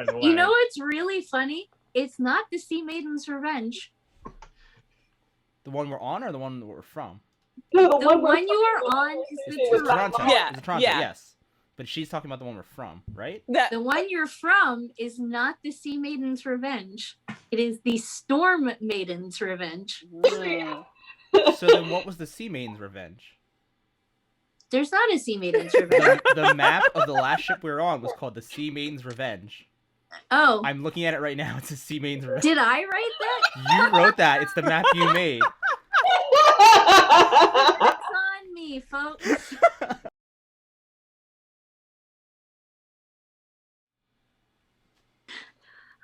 by the way. You know what's really funny? It's not the Sea Maiden's Revenge. The one we're on or the one we're from? The one you are on is the Toronto. Yeah. It's the Toronto, yeah. yes. But she's talking about the one we're from, right? The one you're from is not the Sea Maiden's Revenge. It is the Storm Maiden's Revenge. So then what was the Sea Maiden's Revenge? There's not a Sea Maiden's Revenge. The map of the last ship we were on was called the Sea Maiden's Revenge. Oh. I'm looking at it right now. It's a Sea Maiden's Revenge. Did I write that? You wrote that. It's the map you made. It's on me, folks.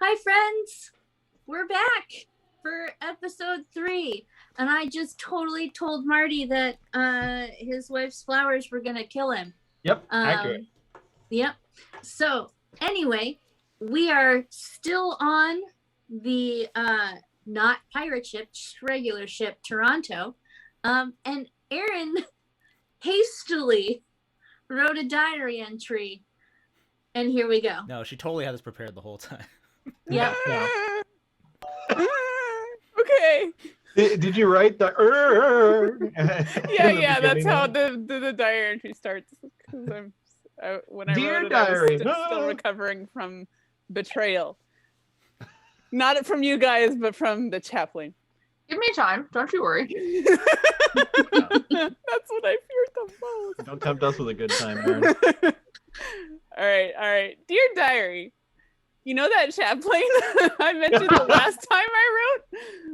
Hi, friends. We're back for episode 3. And I just totally told Marty that his wife's flowers were going to kill him. Yep, accurate. Yep. So, anyway, we are still on the not pirate ship, regular ship, Toronto. And Aaron hastily wrote a diary entry. And here we go. No, she totally had this prepared the whole time. Yep. Yeah. Okay. Did you write the Yeah, that's how the diary entry starts. Because when I Dear wrote it, diary. I was still recovering from betrayal. Not from you guys, but from the chaplain. Give me time. Don't you worry. That's what I feared the most. Don't tempt us with a good time, Aaron. All right. Dear diary, you know that chaplain I mentioned the last time I wrote?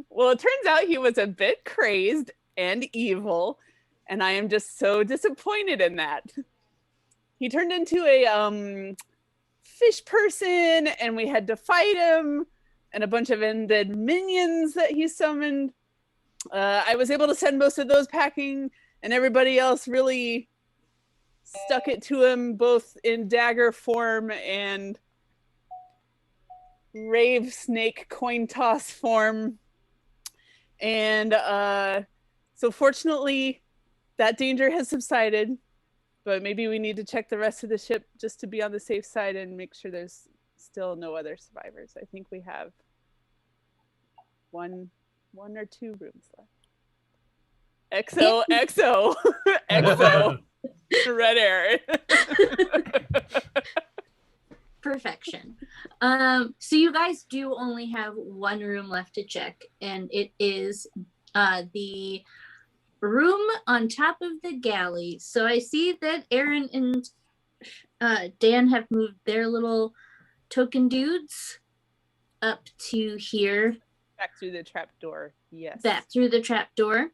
Well, it turns out he was a bit crazed and evil, and I am just so disappointed in that. He turned into a fish person, and we had to fight him, and a bunch of undead minions that he summoned. I was able to send most of those packing, and everybody else really stuck it to him, both in dagger form and rave snake coin toss form. And so fortunately, that danger has subsided, but maybe we need to check the rest of the ship just to be on the safe side and make sure there's still no other survivors. I think we have one or 2 rooms left. XO. Red Aaron. Perfection. So you guys do only have one room left to check, and it is the room on top of the galley. So I see that Aaron and Dan have moved their little token dudes up to here. Back through the trap door, yes. Back through the trap door.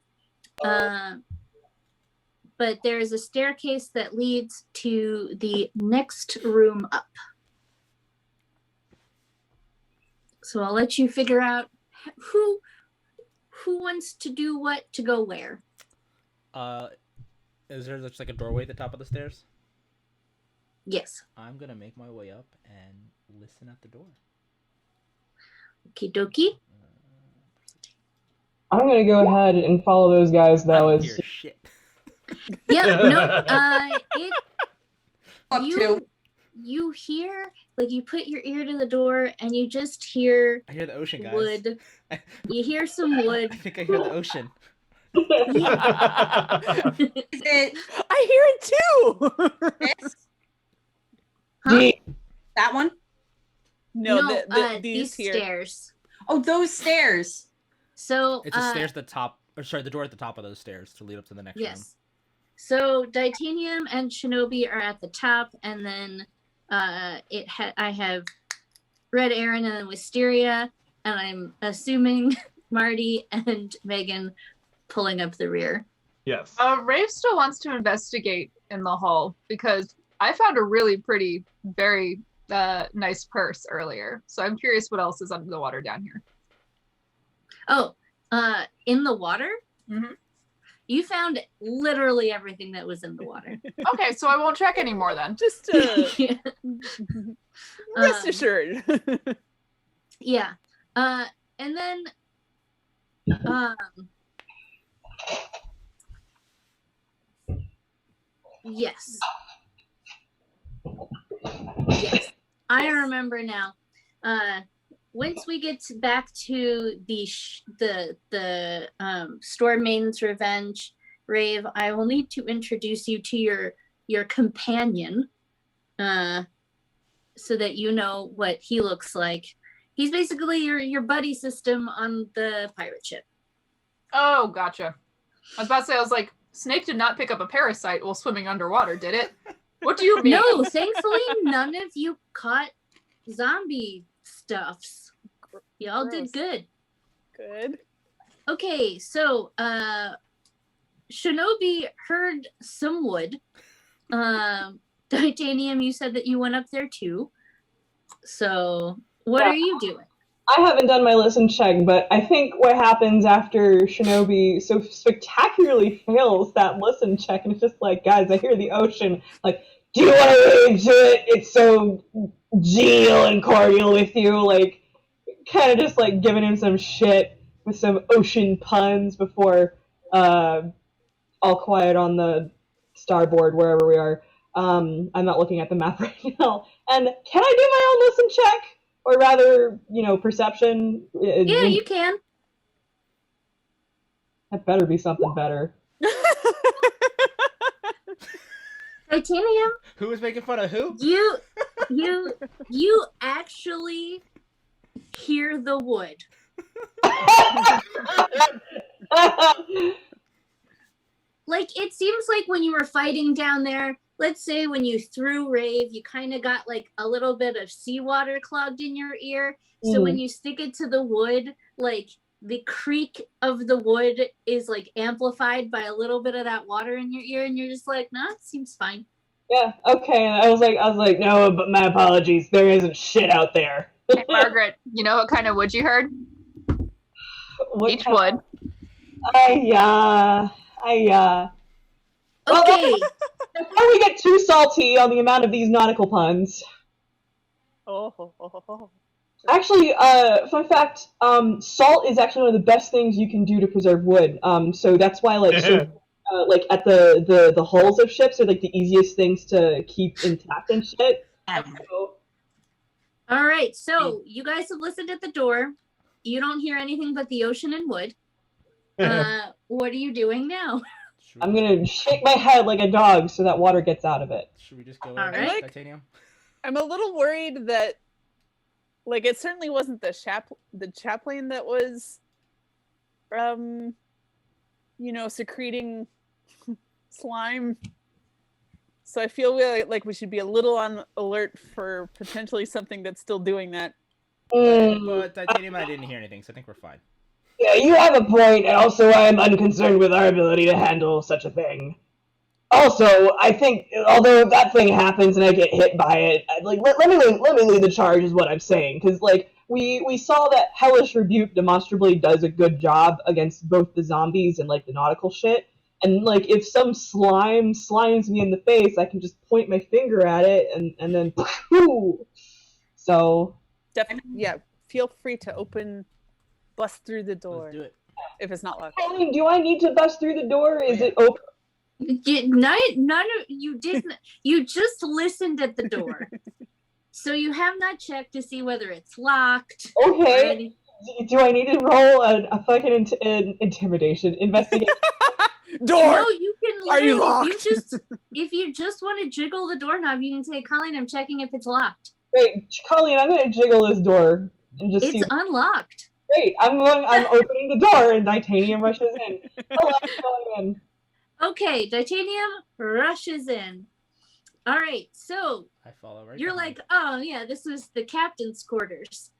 But there is a staircase that leads to the next room up. So I'll let you figure out who wants to do what to go where. Is there just like a doorway at the top of the stairs? Yes. I'm gonna make my way up and listen at the door. Okie dokie. I'm gonna go ahead and follow those guys. That was shit. Yep. No. You hear, like, you put your ear to the door and you just hear. I hear the ocean, guys. Wood. You hear some wood. I think I hear the ocean. I hear it too. This? Huh? That one? No, these here. Stairs. Oh, those stairs. So it's the stairs at the top, or sorry, the door at the top of those stairs to lead up to the next room. Yes. So Titanium and Shinobi are at the top, and then I have Red Aaron and then Wisteria, and I'm assuming Marty and Megan pulling up the rear. Yes. Rave still wants to investigate in the hall because I found a really pretty, very nice purse earlier. So I'm curious what else is under the water down here. Oh, in the water? Mm-hmm. You found literally everything that was in the water. Okay, so I won't check anymore then. Just rest assured. Yeah. And then yes. Yes. I remember now. Once we get back to the Storm Maiden's Revenge rave, I will need to introduce you to your companion, so that you know what he looks like. He's basically your buddy system on the pirate ship. Oh, gotcha. I was about to say, I was like, Snake did not pick up a parasite while swimming underwater, did it? What do you mean? No, thankfully none of you caught zombie stuffs. Y'all did good. Good. Okay, so Shinobi heard some wood. Titanium, you said that you went up there too. So what are you doing? I haven't done my listen check, but I think what happens after Shinobi so spectacularly fails that listen check, and it's just like, guys, I hear the ocean. Like, do you want to rage it? It's so genial and cordial with you. Like, kind of just like giving him some shit with some ocean puns before all quiet on the starboard, wherever we are. I'm not looking at the map right now. And can I do my own listen check? Or rather, perception? Yeah, you can. That better be something better. Titanium, Who was making fun of who? you actually hear the wood. Like, it seems like when you were fighting down there, let's say when you threw Rave, you kind of got like a little bit of seawater clogged in your ear. So when you stick it to the wood, like the creak of the wood is like amplified by a little bit of that water in your ear, and you're just like, nah, it seems fine. Yeah, okay. And I was like, no, but my apologies. There isn't shit out there. Hey, Margaret, you know what kind of wood you heard? Beach wood. Okay. Before we get too salty on the amount of these nautical puns. Oh. Actually, fun fact, salt is actually one of the best things you can do to preserve wood. So that's why, like at the hulls of ships are like the easiest things to keep intact and shit. So, All right, so you guys have listened at the door. You don't hear anything but the ocean and wood. What are you doing now? I'm gonna shake my head like a dog so that water gets out of it. Should we just go in All and right. Titanium? I'm a little worried that, like, it certainly wasn't the chaplain that was, secreting slime. So I feel like we should be a little on alert for potentially something that's still doing that. But Titanium, I didn't hear anything, so I think we're fine. Yeah, you have a point, and also I am unconcerned with our ability to handle such a thing. Also, I think, although that thing happens and I get hit by it, like let me lead the charge is what I'm saying, because like we saw that Hellish Rebuke demonstrably does a good job against both the zombies and like the nautical shit, and like if some slime slimes me in the face, I can just point my finger at it and then poof. So Definitely, yeah. Feel free to bust through the door. Let's do it. If it's not locked. I mean, do I need to bust through the door? Is it open? None of you didn't. You just listened at the door, so you have not checked to see whether it's locked. Okay. Do I need to roll a fucking intimidation investigation? Door. No, you can. Are you locked? If you just want to jiggle the doorknob, you can say, "Colleen, I'm checking if it's locked." Wait, Colleen, I'm gonna jiggle this door and just see. It's unlocked. Great, I'm opening the door and Titanium rushes in. Hello, going in. Okay, Titanium rushes in. All right, so I follow right you're behind. like, oh yeah, this was the captain's quarters.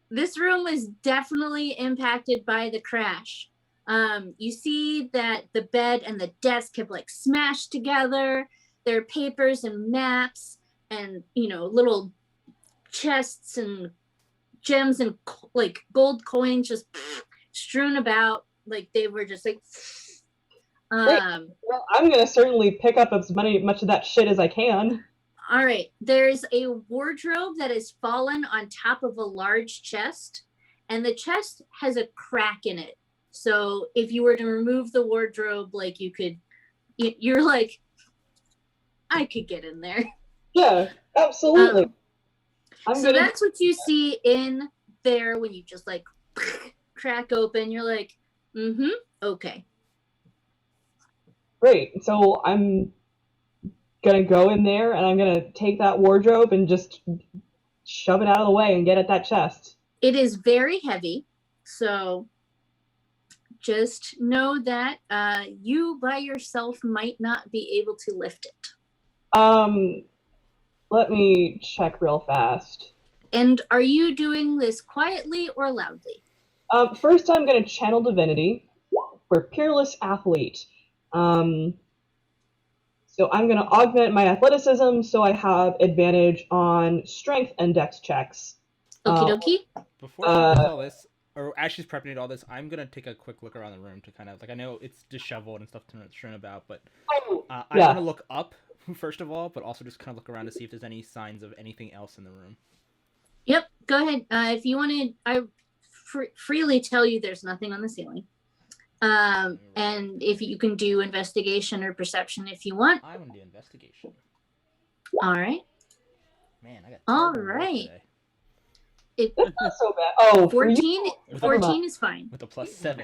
This room is definitely impacted by the crash. You see that the bed and the desk have like smashed together. There are papers and maps and little chests and gems and like gold coins just strewn about, like they were just like Well, I'm gonna certainly pick up as much of that shit as I can. All right, there's a wardrobe that has fallen on top of a large chest, and the chest has a crack in it. So if you were to remove the wardrobe, like you're like, I could get in there. Yeah, absolutely. I'm So gonna. that's what you see in there when you just like crack open. You're like, okay. Great. So I'm gonna go in there and I'm gonna take that wardrobe and just shove it out of the way and get at that chest. It is very heavy, so just know that you by yourself might not be able to lift it. Let me check real fast. And are you doing this quietly or loudly? First, I'm gonna channel divinity for peerless athlete. So I'm gonna augment my athleticism so I have advantage on strength and dex checks. Okie dokie. Before she does all this, or as she's prepping to do all this, I'm gonna take a quick look around the room to kind of like I know it's disheveled and stuff to strewn about, but I want to look up first of all, but also just kind of look around to see if there's any signs of anything else in the room. Yep, go ahead. If you want to, I freely tell you there's nothing on the ceiling. And if you can do investigation or perception if you want. I want to do investigation. All right. Man, I got all terrible roll right. today. That's not so bad. Oh, 14 is fine. With a +7.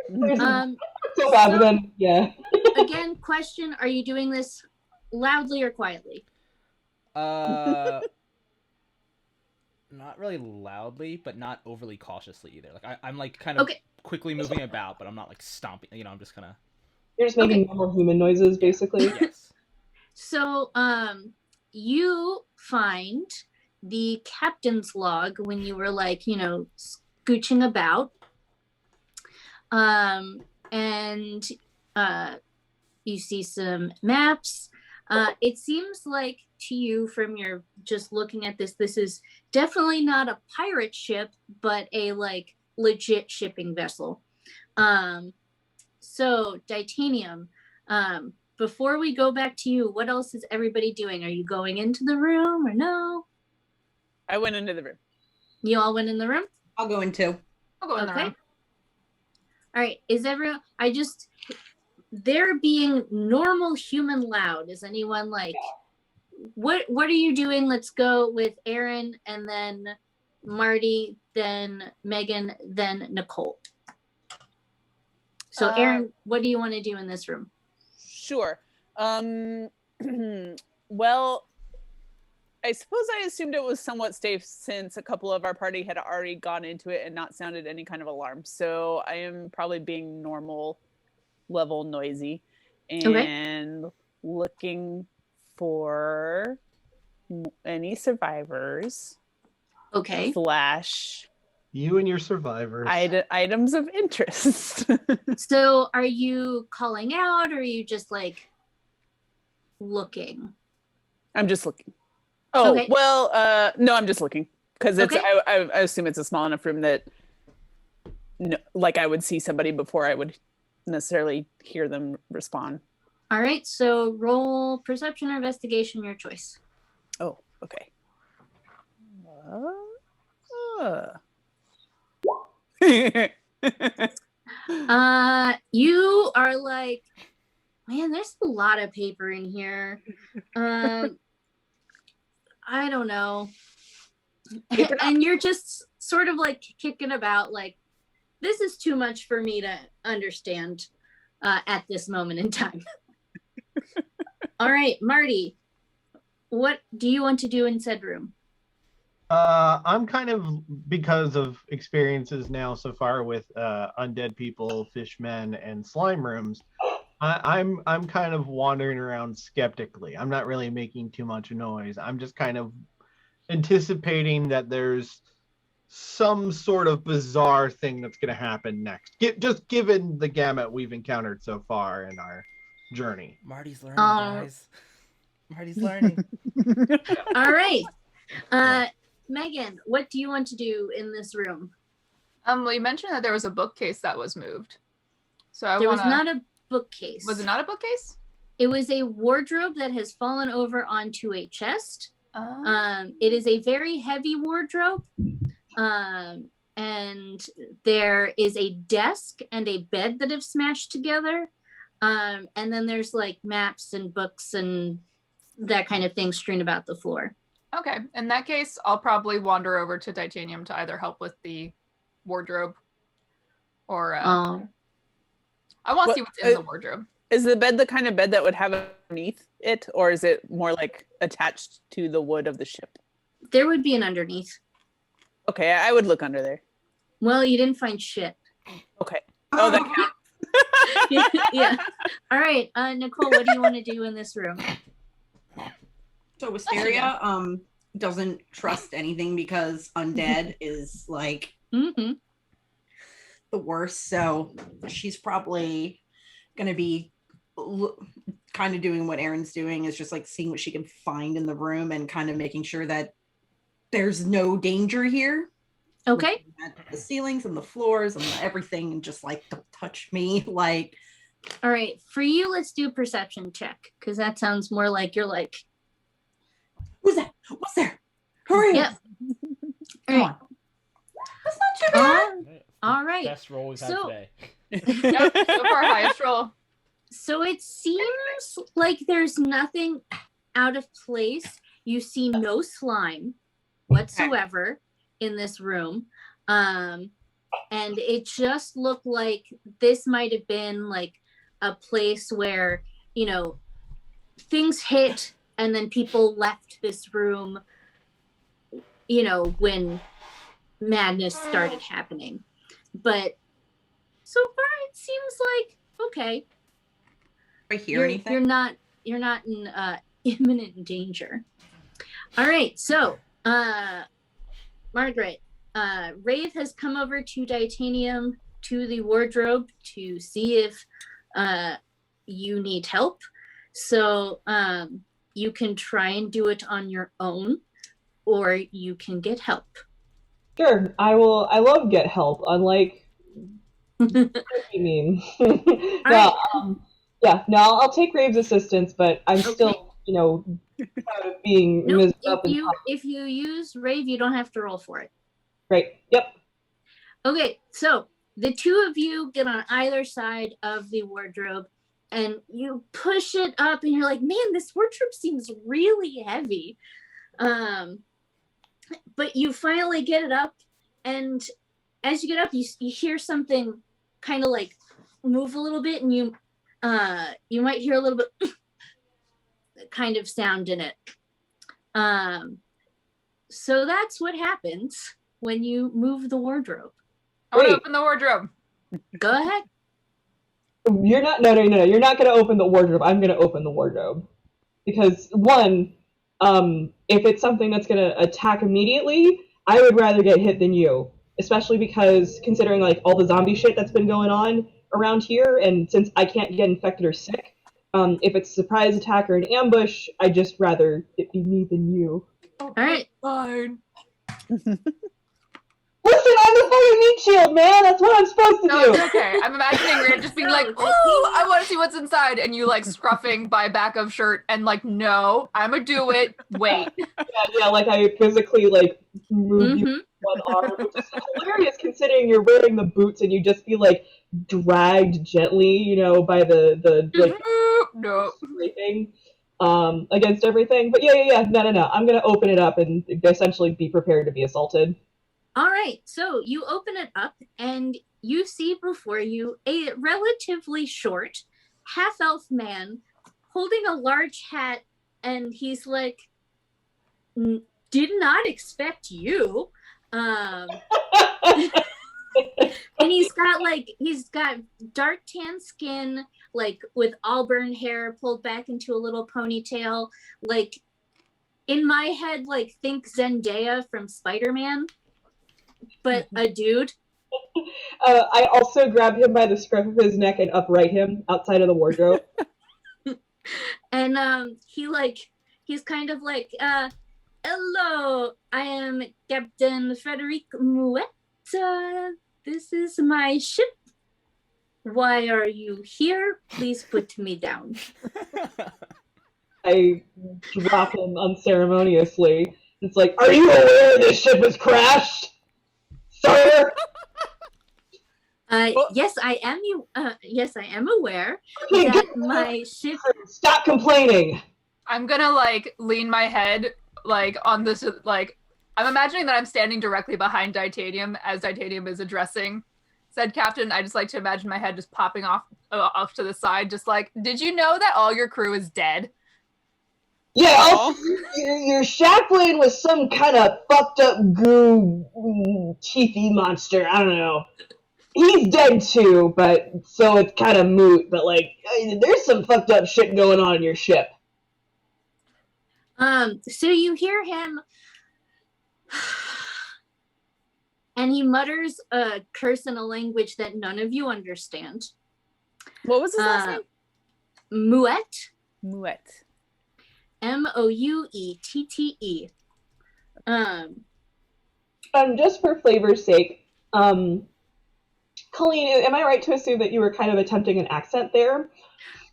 Yeah. So bad, but then yeah. Again, question: are you doing this loudly or quietly? Not really loudly, but not overly cautiously either. Like I'm like kind of quickly moving about, but I'm not like stomping. You know, I'm just kind of. You're just making normal human noises, basically. Yes. So, you find the captain's log when you were like, you know, scooching about, and you see some maps. It seems like to you from your just looking at this is definitely not a pirate ship, but a like legit shipping vessel. So Titanium, before we go back to you, what else is everybody doing? Are you going into the room or no? I went into the room. You all went in the room? I'll go in too. I'll go in the room. All right. Is everyone, they're being normal human loud. Is anyone like, what are you doing? Let's go with Aaron and then Marty, then Megan, then Nicole. So Aaron, what do you want to do in this room? Sure. Well, I suppose I assumed it was somewhat safe since a couple of our party had already gone into it and not sounded any kind of alarm. So I am probably being normal level noisy and looking for any survivors. Okay. Slash you and your survivors. Items of interest. So are you calling out or are you just like looking? I'm just looking. Oh, well, no, I'm just looking because it's, I assume it's a small enough room that like I would see somebody before I would necessarily hear them respond. All right. So roll perception or investigation, your choice. Oh, okay. You are like, man, there's a lot of paper in here. I don't know. And you're just sort of like kicking about like, this is too much for me to understand at this moment in time. All right, Marty, what do you want to do in said room? I'm kind of, because of experiences now so far with undead people, fishmen, and slime rooms, I'm kind of wandering around skeptically. I'm not really making too much noise. I'm just kind of anticipating that there's some sort of bizarre thing that's going to happen next. Just given the gamut we've encountered so far in our journey. Marty's learning, guys. Marty's learning. All right. Megan, what do you want to do in this room? Well, you mentioned that there was a bookcase that was moved. So There was not a bookcase. Was it not a bookcase? It was a wardrobe that has fallen over onto a chest. It is a very heavy wardrobe. And there is a desk and a bed that have smashed together. And then there's like maps and books and that kind of thing strewn about the floor. Okay, in that case, I'll probably wander over to Titanium to either help with the wardrobe or I want to see what's in the wardrobe. Is the bed the kind of bed that would have underneath it, or is it more like attached to the wood of the ship? There would be an underneath. Okay, I would look under there. Well, you didn't find shit. Okay. Oh, that counts. Yeah. All right, Nicole, what do you want to do in this room? So Wisteria doesn't trust anything because undead is like the worst. So she's probably gonna be kind of doing what Erin's doing, is just like seeing what she can find in the room and kind of making sure that there's no danger here. Okay. At the ceilings and the floors and everything, and just like, don't touch me. Like, all right, for you, let's do a perception check, because that sounds more like you're like, who's that? What's there? Hurry! Yep. Come on. That's not too bad. All right. Best roll we've had today. Yep, so far highest roll. So it seems like there's nothing out of place. You see no slime whatsoever in this room. And it just looked like this might have been like a place where, you know, things hit and then people left this room, you know, when madness started happening. But so far it seems like okay. I hear anything? You're not in imminent danger. All right, so Margaret, Wraith has come over to Titanium to the wardrobe to see if you need help. So you can try and do it on your own, or you can get help. Sure, I will. I love get help. Unlike what do you mean? I'll take Rave's assistance, but I'm still, you know, kind of being miserable up. If you use Rave, you don't have to roll for it. Right. Yep. Okay, so the two of you get on either side of the wardrobe, and you push it up, and you're like, "Man, this wardrobe seems really heavy." But you finally get it up, and as you get up, you hear something kind of like move a little bit, and you might hear a little bit kind of sound in it. So that's what happens when you move the wardrobe. I want to open the wardrobe. Go ahead. You're not. No. You're not going to open the wardrobe. I'm going to open the wardrobe because one, if it's something that's going to attack immediately, I would rather get hit than you. Especially because considering like all the zombie shit that's been going on around here, and since I can't get infected or sick, if it's a surprise attack or an ambush, I'd just rather it be me than you. All right. Fine. Listen, I'm the fucking meat shield, man. That's what I'm supposed to do. It's okay. I'm imagining Rave just being like, "Ooh, I want to see what's inside," and you like scruffing by back of shirt and like, "No, I'ma do it. Wait." Yeah, like I physically like move you one arm, which is hilarious considering you're wearing the boots and you just be like dragged gently, you know, by the like scraping against everything. But yeah. No. I'm gonna open it up and essentially be prepared to be assaulted. All right, so you open it up and you see before you a relatively short half-elf man holding a large hat, and he's like, "Did not expect you." And he's got dark tan skin, like with auburn hair pulled back into a little ponytail. Like in my head, like think Zendaya from Spider-Man. But a dude. I also grab him by the scruff of his neck and upright him outside of the wardrobe. And he's kind of like, "Hello, I am Captain Frederic Mouette. This is my ship. Why are you here? Please put me down." I drop him unceremoniously. It's like, "Are you aware this ship has crashed? Sir?" Yes, I am. Yes, I am aware that my ship. Stop complaining. I'm gonna like lean my head like on this, like I'm imagining that I'm standing directly behind Titanium as Titanium is addressing said captain. I just like to imagine my head just popping off to the side, just like, did you know that all your crew is dead? Yeah, also, your chaplain was some kind of fucked up goo teethy monster. I don't know. He's dead too, but so it's kind of moot. But like, there's some fucked up shit going on in your ship. So you hear him, and he mutters a curse in a language that none of you understand. What was his last name? Mouette. Mouette. Mouette. Just for flavor's sake, Colleen, am I right to assume that you were kind of attempting an accent there?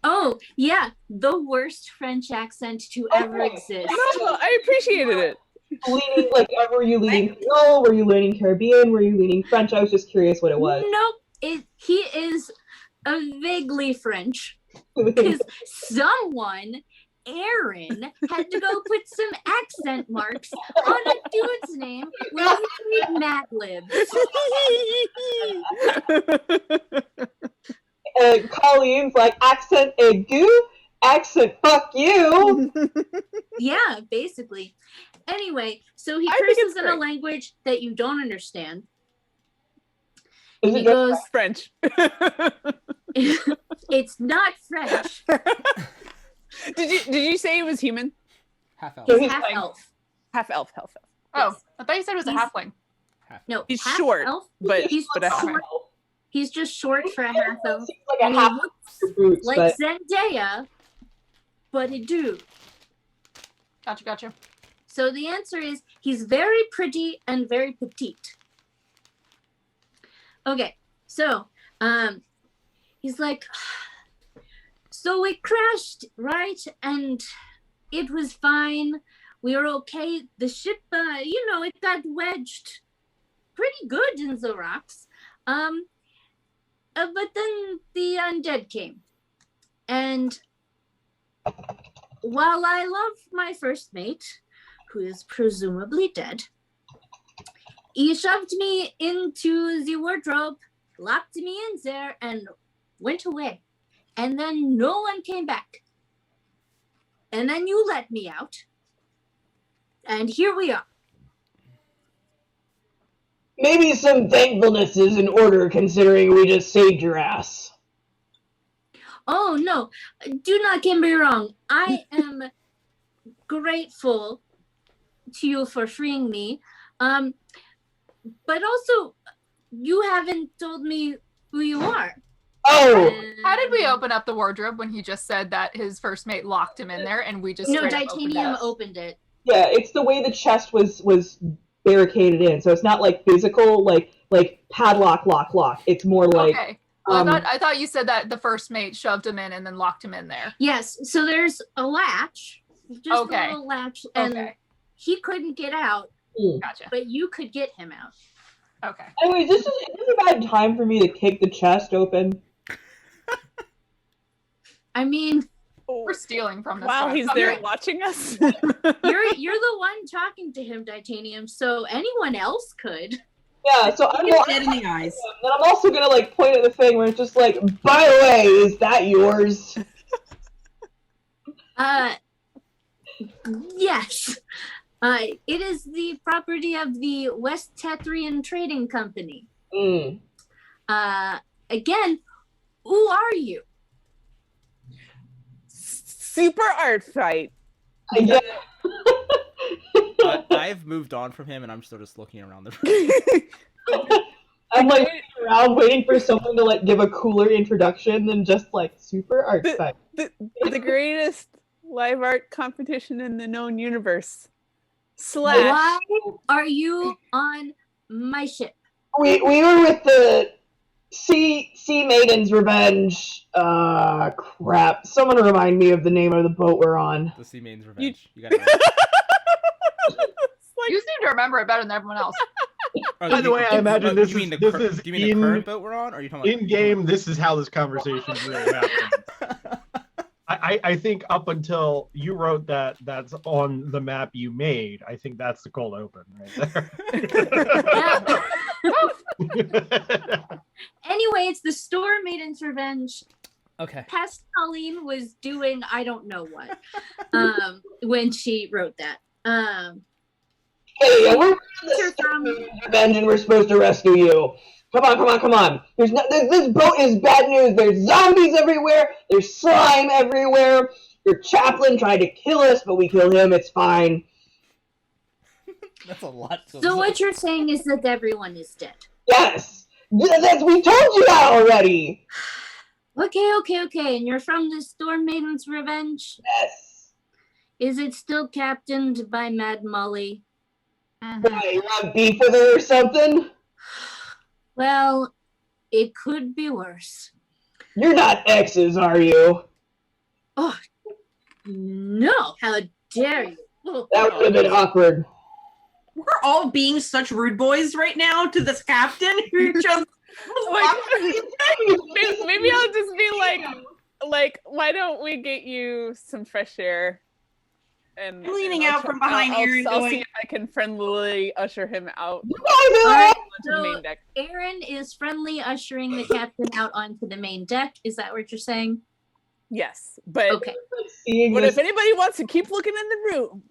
Oh, yeah, the worst French accent to ever exist. No, I appreciated it. Leaning, like, were you leaning Creole? Were you leaning Caribbean? Were you leaning French? I was just curious what it was. Nope, he is vaguely French. Because someone, Aaron, had to go put some accent marks on a dude's name when he made Mad Libs. Colleen's like, accent aigu, accent fuck you. Yeah, basically. Anyway, so he I think curses it's in a great. language that you don't understand. Is He it goes, French. it's not French. Did you say he was human? Half elf. So He's he's half like- elf. Half elf. Oh, Yes. I thought you said it was a He's- halfling. No, He's half short, elf. but He's a half short. He's just short for a half elf. Seems like And a he half looks your boots, like but Zendaya, but a dude. Gotcha. So the answer is he's very pretty and very petite. Okay, so he's like, so we crashed, right? And it was fine. We were okay. The ship, it got wedged pretty good in the rocks. But then the undead came. And while I love my first mate, who is presumably dead, he shoved me into the wardrobe, locked me in there, and went away. And then no one came back. And then you let me out. And here we are. maybe some thankfulness is in order considering we just saved your ass. Oh, no. Do not get me wrong. I am grateful to you for freeing me. But also, you haven't told me who you are. Oh, How did we open up the wardrobe when he just said that his first mate locked him in there and we just No, straight up opened Titanium it? opened it. yeah, it's the way the chest was barricaded in, so it's not like physical, like padlock, lock. It's more like Okay. Well, I thought you said that the first mate shoved him in and then locked him in there. Yes, so there's a latch. Just Okay. a little latch. And Okay. he couldn't get out, Gotcha. but you could get him out. Okay. Anyways, this is a bad time for me to kick the chest open. I mean, We're stealing from this While guy. he's there watching us. you're the one talking to him, Titanium, so anyone else could. Yeah, so I'm Get dead in the eyes. then I'm also gonna like point at the thing where it's just like, by the way, is that yours? Yes. It is the property of the West Tetrian Trading Company. Mm. Again, who are you? Super art fight. Yeah. I've moved on from him, and I'm still just looking around the room. I'm like sitting around waiting for someone to like give a cooler introduction than just like super art fight. The greatest live art competition in the known universe. / Why are you on my ship? We were with the Sea Maiden's Revenge. Crap. Someone remind me of the name of the boat we're on. The Sea Maiden's Revenge. You got it. You seem to remember it better than everyone else. By the way, I imagine this do you mean is- the this is do you mean in- the current boat we're on, or are you talking about In game, this is how this conversation really happens. I think up until you wrote that's on the map you made, I think that's the cold open right there. Anyway, it's the store Maiden's Revenge. Okay. Past Colleen was doing I don't know what when she wrote that. Hey, we're from Revenge and we're supposed to rescue you. Come on. This boat is bad news. There's zombies everywhere. There's slime everywhere. Your chaplain tried to kill us, but we killed him. It's fine. That's a lot. So what you're saying is that everyone is dead. Yes. We told you that already. Okay. And you're from the Storm Maiden's Revenge? Yes. Is it still captained by Mad Molly? Why, you have beef with her or something? Well, it could be worse. You're not exes, are you? Oh, no. How dare you? Oh, That would have been awkward. We're all being such rude boys right now to this captain who just maybe I'll just be like, why don't we get you some fresh air? And leaning out from behind Aaron, I'll going, see if I can friendly usher him out All right, onto the main deck. Aaron is friendly ushering the captain out onto the main deck. Is that what you're saying? Yes, but Okay. But if anybody wants to keep looking in the room,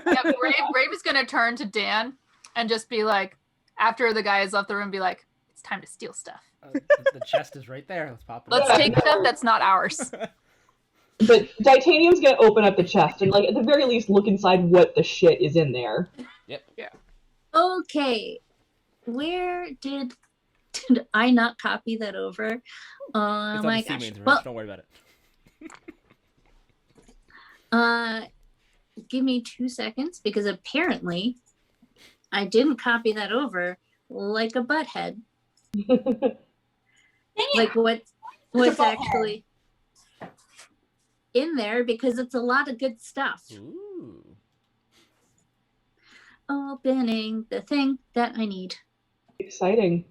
Yeah, Brave is gonna turn to Dan and just be like, after the guy has left the room, be like, "It's time to steal stuff. The chest is right there. Let's pop it. Let's take stuff that's not ours." But Titanium's gonna open up the chest and, like, at the very least, look inside what the shit is in there. Yep. Yeah. Okay. Where did I not copy that over? Oh It's my on the gosh. Maiden's Revenge. Well, Don't worry about it. give me 2 seconds because apparently I didn't copy that over like a butthead. Like what's actually in there because it's a lot of good stuff. Ooh. Opening the thing that I need. Exciting.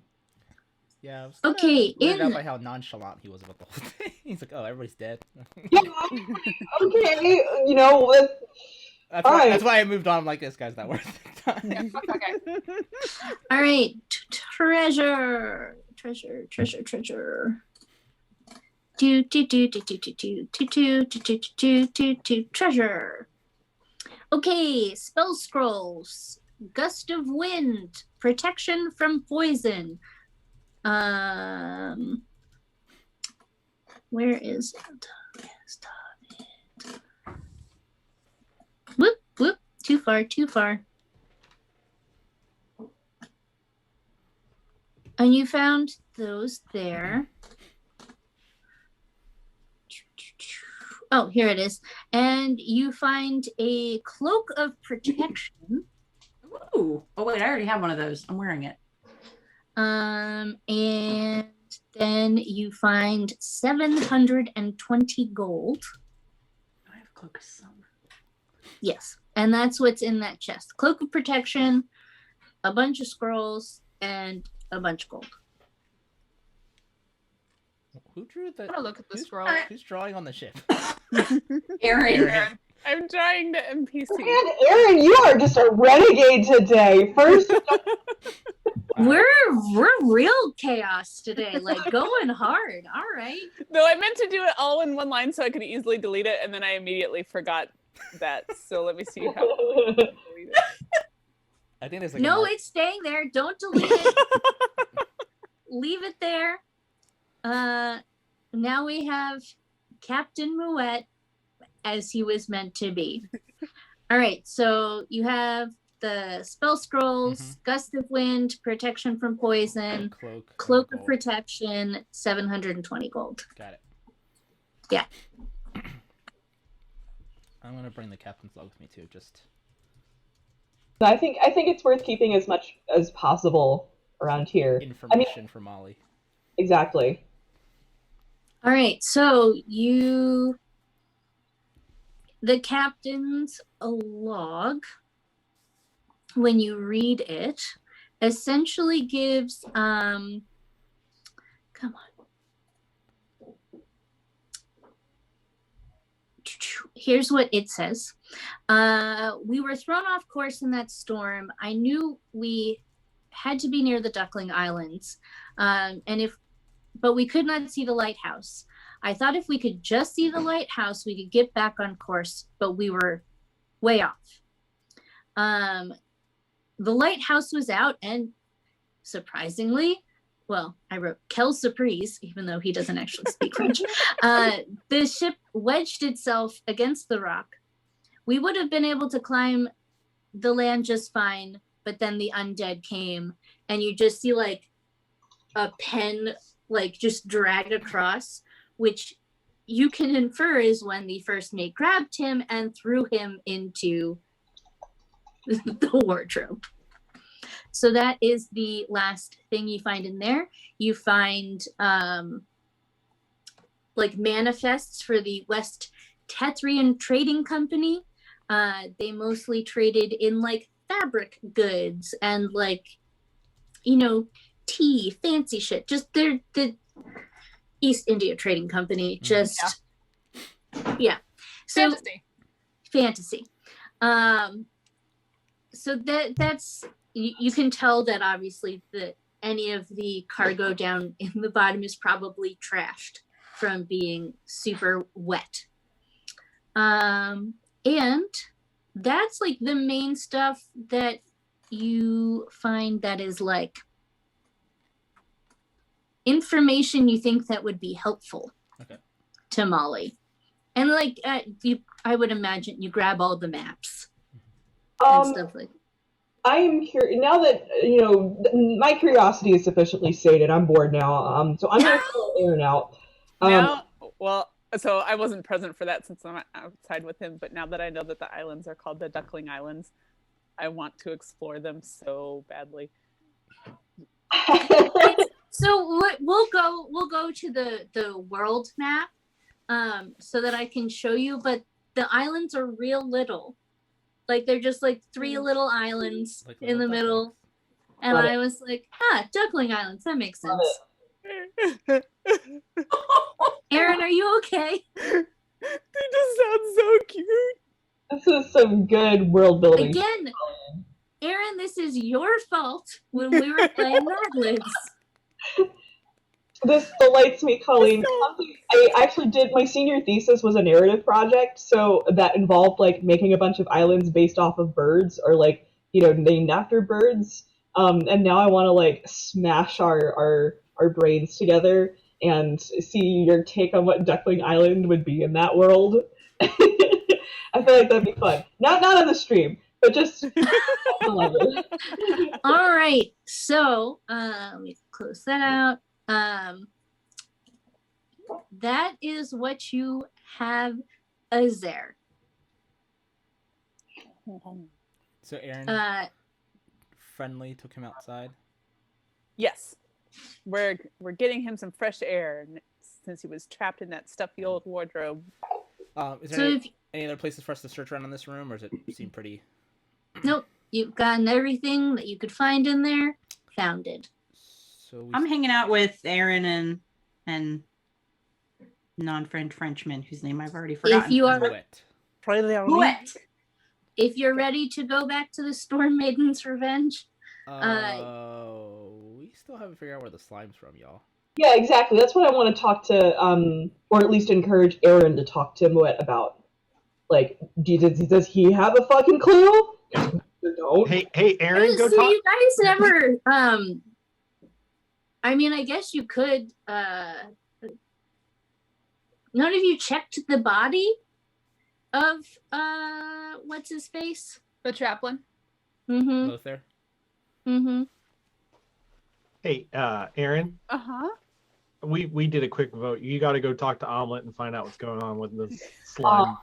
Yeah. I was Okay, weirded out by how nonchalant he was about the whole thing. He's like, "Oh, everybody's dead." Yeah, okay, you know, That's why I moved on. I'm like, this guy's not worth it. Yeah, okay. All right, treasure. Treasure. Okay, spell scrolls. Gust of wind. Protection from poison. Where is it? Whoop. Too far. And you found those there. Oh, here it is. And you find a cloak of protection. ooh. Oh wait, I already have one of those. I'm wearing it. And then you find 720 gold. I have a cloak of summer. Yes. And that's what's in that chest. Cloak of protection, a bunch of scrolls, and a bunch of gold. Who drew the? I'm gonna look at the scroll. Who's drawing on the ship? Aaron. I'm trying to NPC. And Aaron, you are just a renegade today. First, We're real chaos today, like going hard. All right. No, I meant to do it all in one line so I could easily delete it, and then I immediately forgot that. So let me see how. I delete it. I think there's like No, it's staying there. Don't delete it. Leave it there. Now we have Captain Mouette as he was meant to be. All right, so you have the spell scrolls, gust of wind, protection from poison, cloak of protection, 720 gold. Got it. Yeah. I'm gonna bring the captain's log with me too. Just. I think it's worth keeping as much as possible around here. Information for Molly. Exactly. All right, so the captain's log, when you read it, essentially gives, come on. here's what it says. We were thrown off course in that storm. I knew we had to be near the Duckling Islands, but we could not see the lighthouse. I thought if we could just see the lighthouse, we could get back on course, but we were way off. The lighthouse was out, and surprisingly, well, I wrote quelle surprise, even though he doesn't actually speak French. The ship wedged itself against the rock. We would have been able to climb the land just fine, but then the undead came, and you just see like a pen like just drag across, which you can infer is when the first mate grabbed him and threw him into the wardrobe. So that is the last thing you find in there. You find like manifests for the West Tetrian Trading Company. They mostly traded in like fabric goods and like, you know, tea, fancy shit. Just they're the East India Trading Company. Just yeah. So fantasy. So that's you can tell that obviously that any of the cargo down in the bottom is probably trashed from being super wet. And that's like the main stuff that you find that is like information you think that would be helpful to Molly. And like I would imagine you grab all the maps and stuff like that. I am curious now that my curiosity is sufficiently sated. I'm bored now. So I'm gonna call Aaron out. So I wasn't present for that since I'm outside with him. But now that I know that the islands are called the Duckling Islands, I want to explore them so badly. So we'll go to the world map, so that I can show you. But the islands are real little. Like they're just like 3 little islands like in the middle. And I was like, Duckling Islands, that makes sense. Aaron, are you okay? They just sound so cute. This is some good world building. Again, Aaron, this is your fault when we were playing Mad Libs. This delights me, Colleen. I actually did, my senior thesis was a narrative project, so that involved like making a bunch of islands based off of birds or like, named after birds. And now I want to like smash our brains together and see your take on what Duckling Island would be in that world. I feel like that'd be fun. Not on the stream, but just all right. So let me close that out. That is what you have as there. So Aaron friendly took him outside? Yes. We're getting him some fresh air since he was trapped in that stuffy old wardrobe. Is there any other places for us to search around in this room, or does it seem pretty... Nope. You've gotten everything that you could find in there. Found it. So I'm hanging out with Aaron and non-French Frenchman whose name I've already forgotten. If you are If you're ready to go back to the Storm Maiden's Revenge, we still haven't figured out where the slime's from, y'all. Yeah, exactly. That's what I want to talk to, or at least encourage Aaron to talk to Moet about. Like, does he have a fucking clue? Don't. Hey, Aaron, go so talk. You guys never, I mean, I guess you could, none of you checked the body of, what's his face? The chaplain. Mm-hmm. Both there? Mm-hmm. Hey, Aaron. Uh-huh. We did a quick vote. You got to go talk to Omelet and find out what's going on with the slime.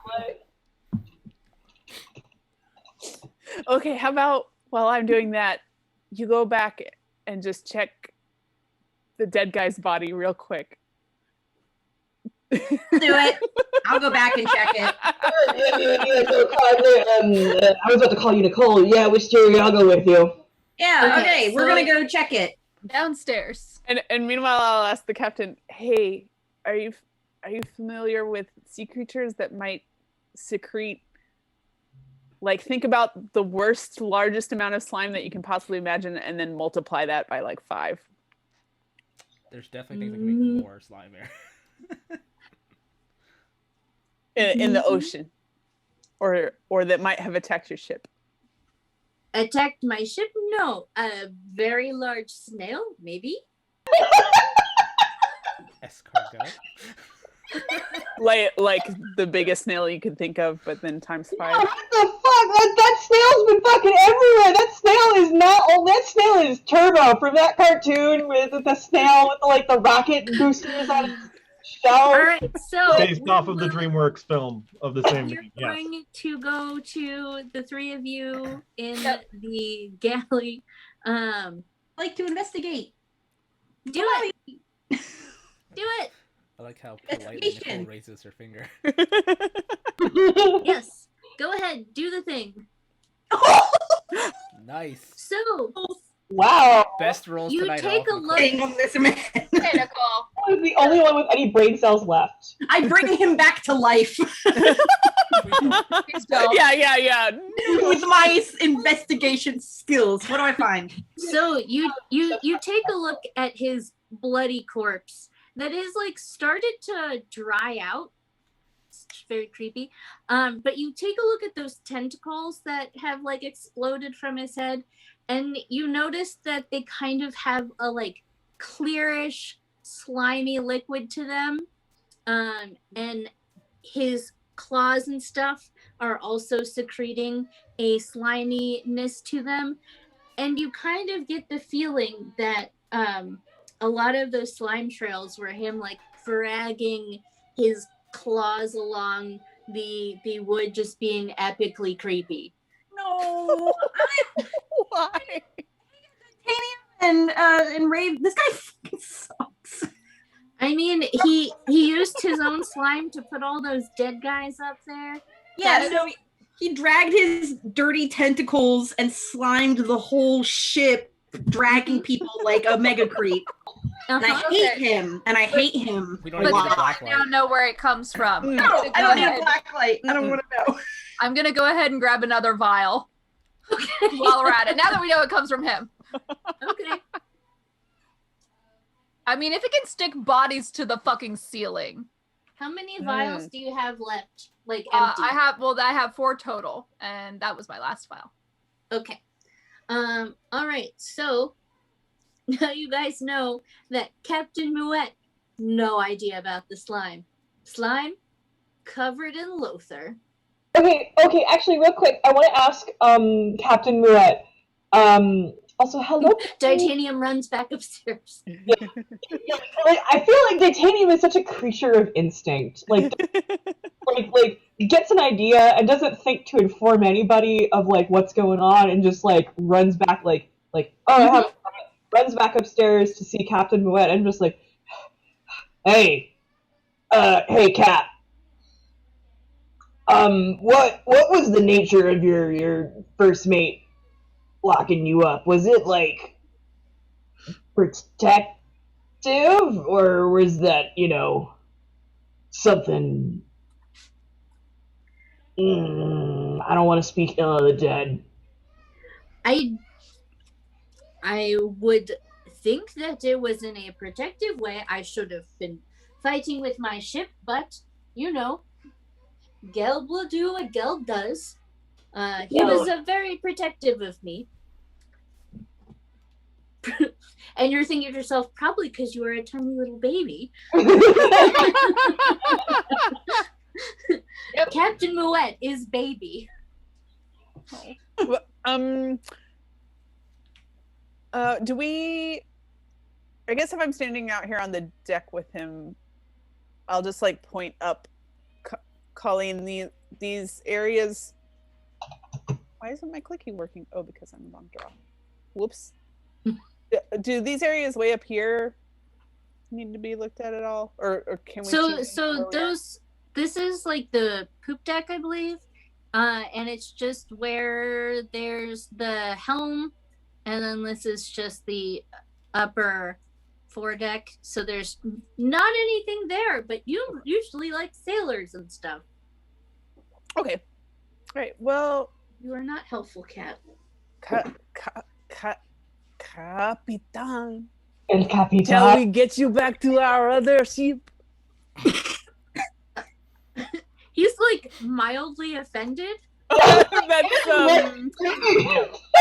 Okay, how about while I'm doing that, you go back and just check the dead guy's body real quick. Do it. I'll go back and check it. I was about to call you Nicole. Yeah, which Jerry, I'll go with you. Yeah, okay, we're gonna go check it. Downstairs. And meanwhile, I'll ask the captain, hey, are you familiar with sea creatures that might secrete, like, think about the worst, largest amount of slime that you can possibly imagine, and then multiply that by like 5. There's definitely things that can make more slime here. In the ocean, or that might have attacked your ship. Attacked my ship? No. A very large snail, maybe? Escargot. like the biggest snail you could think of, but then times 5. Yeah, what the fuck? That snail's been fucking everywhere. That snail is Turbo from that cartoon with the snail with like the rocket boosters on its shell. Alright, so Based off of the DreamWorks film of the same you're name. Yes. going to go to the 3 of you in the galley. Like to investigate. Do it. Do it. I like how politely Nicole raises her finger. Yes. Go ahead. Do the thing. Nice. So, Wow. Best rolls you tonight. take a all. look. Dang on this man. Hey, Nicole. I was the only one with any brain cells left. I bring him back to life Please don't. Yeah. with my investigation skills. What do I find? So you take a look at his bloody corpse that is like started to dry out. It's very creepy. But you take a look at those tentacles that have like exploded from his head, and you notice that they kind of have a like clearish, slimy liquid to them. And his claws and stuff are also secreting a sliminess to them. And you kind of get the feeling that a lot of those slime trails were him like dragging his claws along the wood, just being epically creepy. No. Why? And Rave, this guy fucking sucks. I mean, he used his own slime to put all those dead guys up there. Yeah, so he dragged his dirty tentacles and slimed the whole ship, dragging people like a mega creep. And I hate him. And I hate him. We don't a need lot. the black I light. now know where it comes from. No, I don't need ahead. a black light. I don't want to know. I'm gonna go ahead and grab another vial Okay. while we're at it. Now that we know it comes from him. Okay. I mean, if it can stick bodies to the fucking ceiling. How many vials do you have left? Like empty? I have 4 total, and that was my last vial. Okay. All right. So now you guys know that Captain Mouette, no idea about the slime. Slime covered in Lothar. Okay, actually, real quick, I want to ask Captain Mouette. Also, hello. Titanium runs back upstairs. Like, I feel like Titanium is such a creature of instinct. Like gets an idea and doesn't think to inform anybody of like what's going on, and just like runs back runs back upstairs to see Captain Mouette and just like, hey Cap. What was the nature of your first mate locking you up? Was it like protective, or was that, something? I don't want to speak ill of the dead. I would think that it was in a protective way. I should have been fighting with my ship, but Gelb will do what Gelb does. He was very protective of me. And you're thinking to yourself, probably because you were a tiny little baby. Captain Mouette is baby. Do we? I guess if I'm standing out here on the deck with him, I'll just like point up, calling these areas. Why isn't my clicky working? Oh, because I'm wrong draw. Whoops. Do these areas way up here need to be looked at all, or can we? So this is like the poop deck, I believe, and it's just where there's the helm, and then this is just the upper foredeck. So there's not anything there, but you usually like sailors and stuff. Okay. All right. Well, You are not helpful, Cat. Capitan. El Capitan. Shall we get you back to our other ship? He's like mildly offended. That's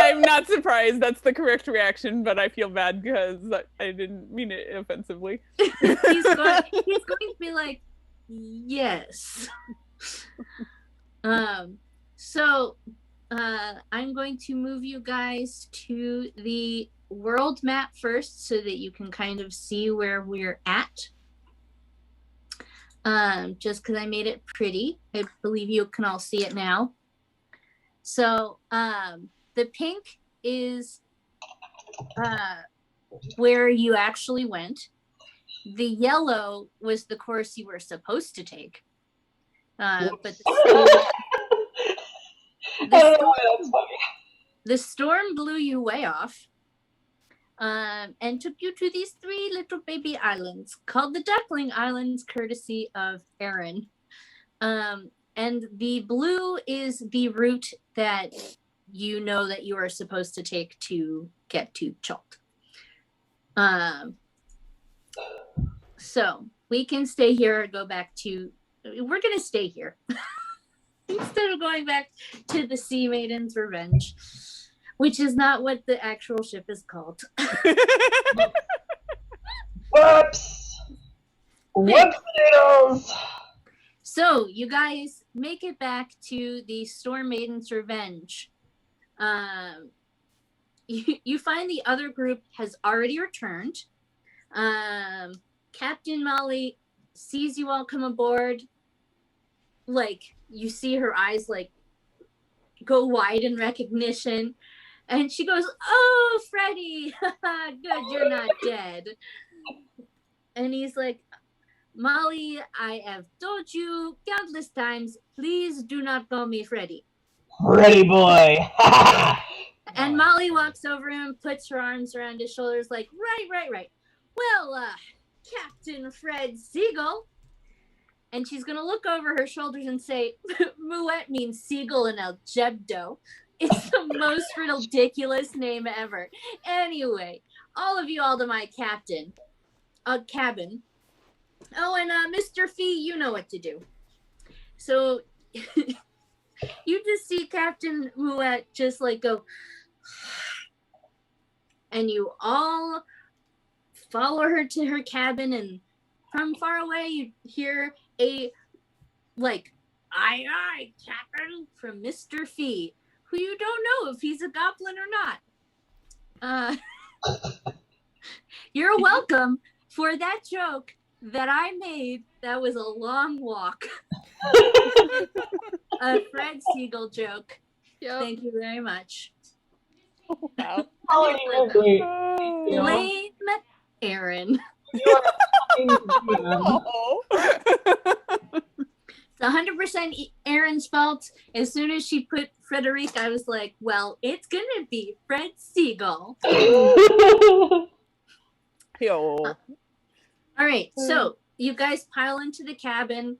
I'm not surprised. That's the correct reaction, but I feel bad because I didn't mean it offensively. he's going to be like, yes. So I'm going to move you guys to the world map first so that you can kind of see where we're at. Just because I made it pretty. I believe you can all see it now. So the pink is where you actually went. The yellow was the course you were supposed to take. But the storm blew you way off and took you to these 3 little baby islands called the Duckling Islands, courtesy of Aaron. And the blue is the route that you know that you are supposed to take to get to Chult. So we can stay here or go back to... We're going to stay here. Instead of going back to the Sea Maiden's Revenge, which is not what the actual ship is called. Whoops! Whoopsies! So you guys make it back to the Storm Maiden's Revenge. You find the other group has already returned. Captain Molly sees you all come aboard. Like, you see her eyes like go wide in recognition, and she goes, "Oh, Freddie, good, you're not dead." And he's like, "Molly, I have told you countless times, please do not call me Freddie." Freddie boy. And Molly walks over him, puts her arms around his shoulders, like, right. Well, Captain Fred Siegel. And she's going to look over her shoulders and say, Mouette means seagull in El Jebdo. It's the most ridiculous name ever. Anyway, all of you all to my cabin. Oh, and Mr. Fee, you know what to do. So you just see Captain Mouette just like go, and you all follow her to her cabin, and from far away you hear a like, aye, Captain, from Mr. Fee, who you don't know if he's a goblin or not. You're welcome for that joke that I made. That was a long walk. A Fred Siegel joke. Yep. Thank you very much. Wow. Blame Aaron. Oh. It's 100% Aaron's fault. As soon as she put Frederic, I was like, well, it's going to be Fred Siegel. Yo. All right. So you guys pile into the cabin,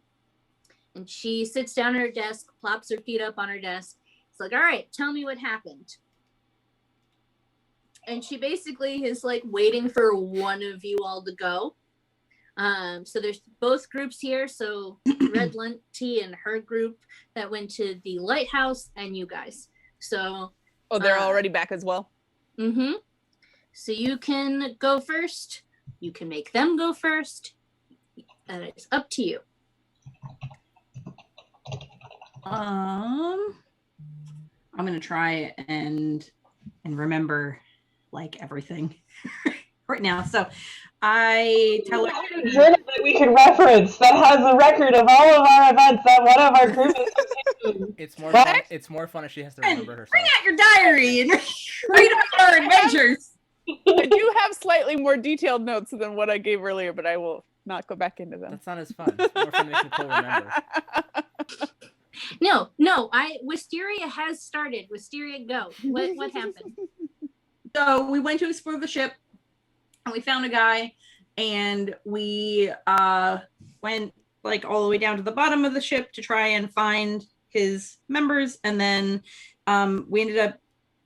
and she sits down at her desk, plops her feet up on her desk. It's like, all right, tell me what happened. And she basically is like waiting for one of you all to go. So there's both groups here. So Red Linty and her group that went to the lighthouse, and you guys. So they're already back as well. Mm-hmm. So you can go first. You can make them go first. And it's up to you. I'm gonna try and remember like everything right now. So I tell her journal that we can reference that has a record of all of our events that one of our groups is taking. It's more fun if she has to remember herself. Bring out your diary and read about our adventures. I do have slightly more detailed notes than what I gave earlier, but I will not go back into them. That's not as fun. It's more fun to make Nicole remember. No. Wisteria has started. Wisteria, go. What happened? So we went to explore the ship, and we found a guy, and we went like all the way down to the bottom of the ship to try and find his members, and then we ended up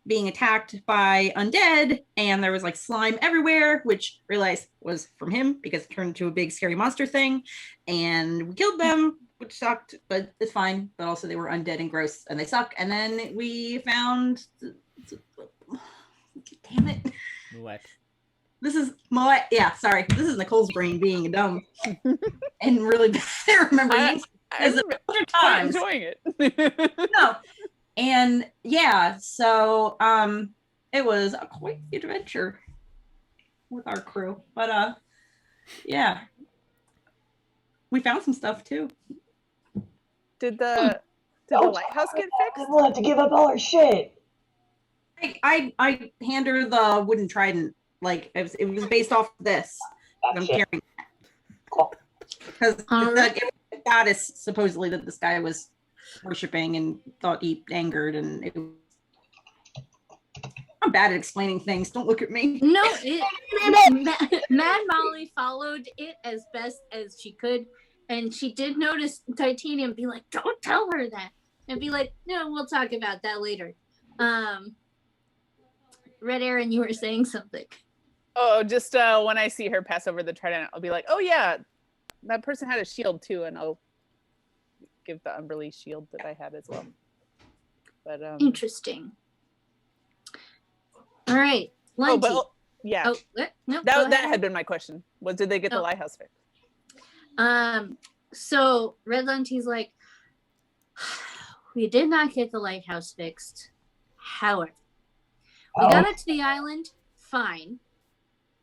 being attacked by undead, and there was like slime everywhere, which realized was from him because it turned into a big scary monster thing, and we killed them, which sucked, but it's fine. But also they were undead and gross, and they suck. And then we found, damn it, What? this is my sorry. This is Nicole's brain being dumb and really bad remembering I'm times. enjoying it. No. And yeah, so it was quite the adventure with our crew. But yeah. We found some stuff too. Did the lighthouse get fixed? We'll have to give up all our shit. I hand her the wooden trident. Like it was based off of this. I'm carrying that. Cool. Because it was a goddess supposedly that this guy was worshipping and thought he angered, and I'm bad at explaining things. Don't look at me. No, Mad Molly followed it as best as she could, and she did notice Titanium be like, "Don't tell her that," and be like, "No, we'll talk about that later." Red Aaron, you were saying something. Oh, just when I see her pass over the trident, I'll be like, "Oh yeah, that person had a shield too," and I'll give the Umberly shield that I had as well. But Interesting. All right, Lunty. Oh, but yeah. Oh, what? No, that had been my question. Was did they get the lighthouse fixed? So Red Lunty's like, we did not get the lighthouse fixed. However, we got up to the island, fine.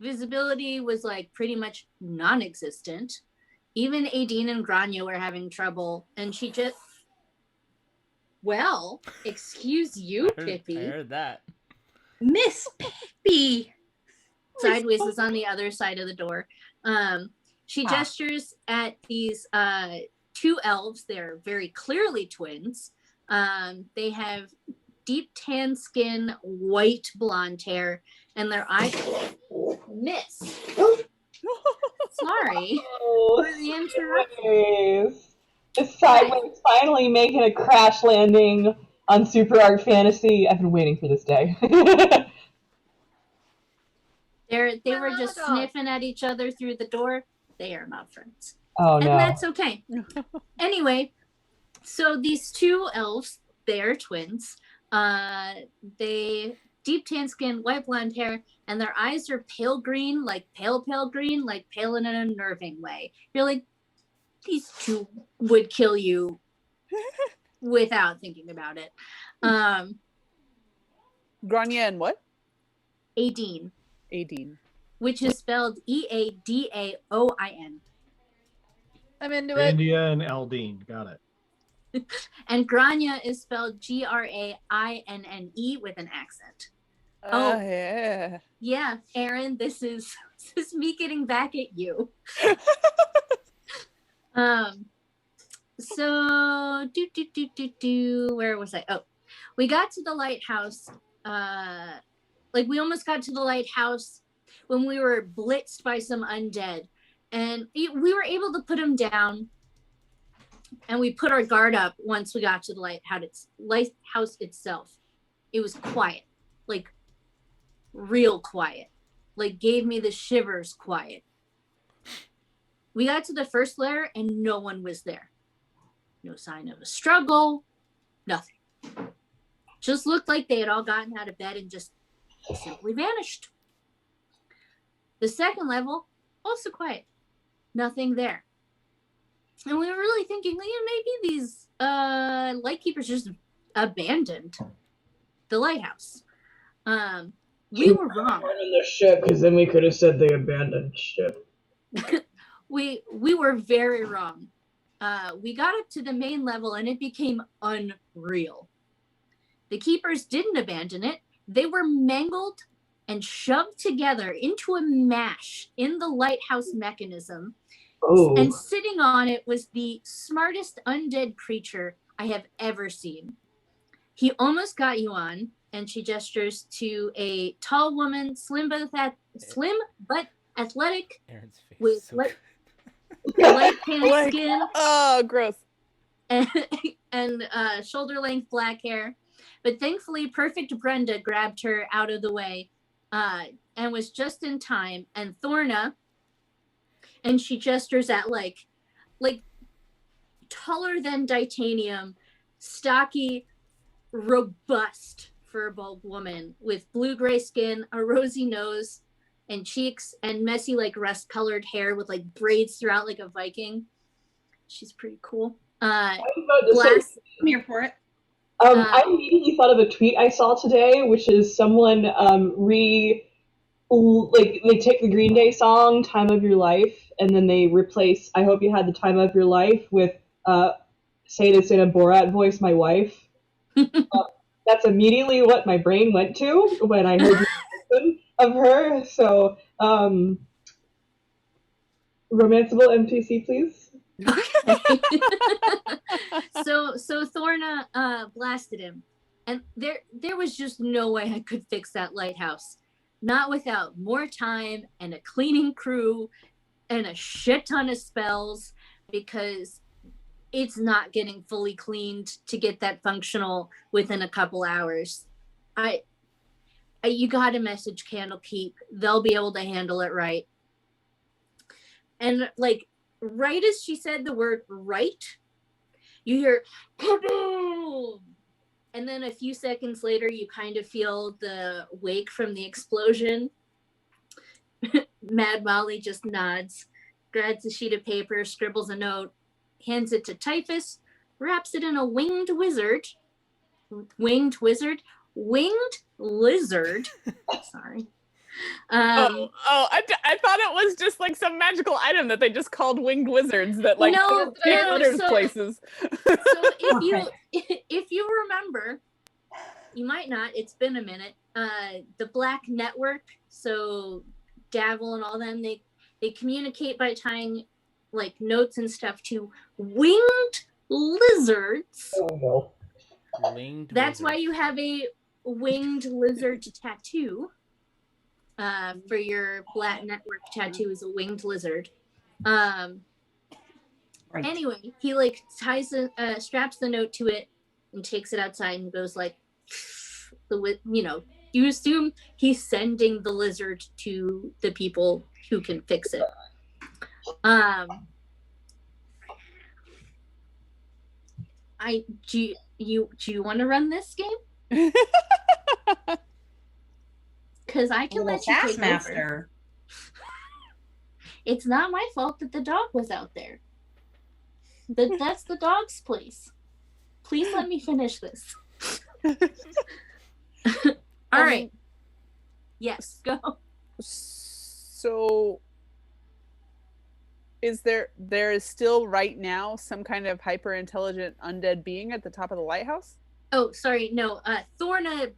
Visibility was like pretty much non-existent. Even Adine and Grania were having trouble, and she just, well, excuse you, Pippi. I heard that. Miss Pippi. Sideways is on the other side of the door. She gestures at these two elves. They're very clearly twins. They have deep tan skin, white blonde hair, and their eyes miss. Sorry for the interruption. This Sideways finally making a crash landing on Super Art Fantasy. I've been waiting for this day. They were just sniffing at each other through the door. They are not friends. Oh, and no. that's okay. Anyway, so these two elves, they are twins. They deep tan skin, white blonde hair, and their eyes are pale green, like pale green, like pale in an unnerving way. You're like, these two would kill you without thinking about it. Grania and what? Adine. Adine. Which is spelled Eadaoin. I'm into it. India and Aldine. Got it. And Grania is spelled Grainne with an accent. Oh yeah. Yeah, Aaron, this is me getting back at you. So where was I? Oh, we got to the lighthouse. We almost got to the lighthouse when we were blitzed by some undead, and we were able to put them down. And we put our guard up once we got to the lighthouse itself. It was quiet, like real quiet, like gave me the shivers quiet. We got to the first layer and no one was there. No sign of a struggle, nothing. Just looked like they had all gotten out of bed and just simply vanished. The second level, also quiet, nothing there. And we were really thinking, maybe these lightkeepers just abandoned the lighthouse. We were wrong. In the ship, because then we could have said they abandoned ship. we were very wrong. We got up to the main level and it became unreal. The keepers didn't abandon it. They were mangled and shoved together into a mash in the lighthouse mechanism. Ooh. And sitting on it was the smartest undead creature I have ever seen. He almost got you on, and she gestures to a tall woman, slim but athletic, Aaron's face with so light tan skin. Oh, gross. and, and shoulder-length black hair. But thankfully, Perfect Brenda grabbed her out of the way and was just in time. And Thorna, and she gestures at like taller than Titanium, stocky, robust furball woman with blue-gray skin, a rosy nose, and cheeks, and messy like rust-colored hair with like braids throughout like a Viking. She's pretty cool. I'm here for it. I immediately thought of a tweet I saw today, which is someone they take the Green Day song "Time of Your Life" and then they replace "I Hope You Had the Time of Your Life" with "Say This in a Borat Voice, My Wife." That's immediately what my brain went to when I heard the of her. So, romanceable NPC, please. Okay. so Thorna blasted him, and there was just no way I could fix that lighthouse, not without more time and a cleaning crew and a shit ton of spells, because it's not getting fully cleaned to get that functional within a couple hours. You got to message Candlekeep. They'll be able to handle it right. And like right as she said the word right, you hear kaboom! And then a few seconds later, you kind of feel the wake from the explosion. Mad Molly just nods, grabs a sheet of paper, scribbles a note, hands it to Typhus, wraps it in a winged lizard. Sorry. I thought it was just like some magical item that they just called winged wizards that like take others places. So if you remember, you might not, it's been a minute, the Black Network, so Davil and all them, they communicate by tying like notes and stuff to winged lizards. Oh no. That's why you have a winged lizard tattoo. For your Black Network tattoo is a winged lizard. Right. Anyway, he like straps the note to it and takes it outside and goes like, you assume he's sending the lizard to the people who can fix it. Do you want to run this game? Because I can let you take over. It's not my fault that the dog was out there. That's the dog's place. Please let me finish this. All right. Yes, go. So, there is still right now some kind of hyper intelligent undead being at the top of the lighthouse? Oh, sorry, no. Thorna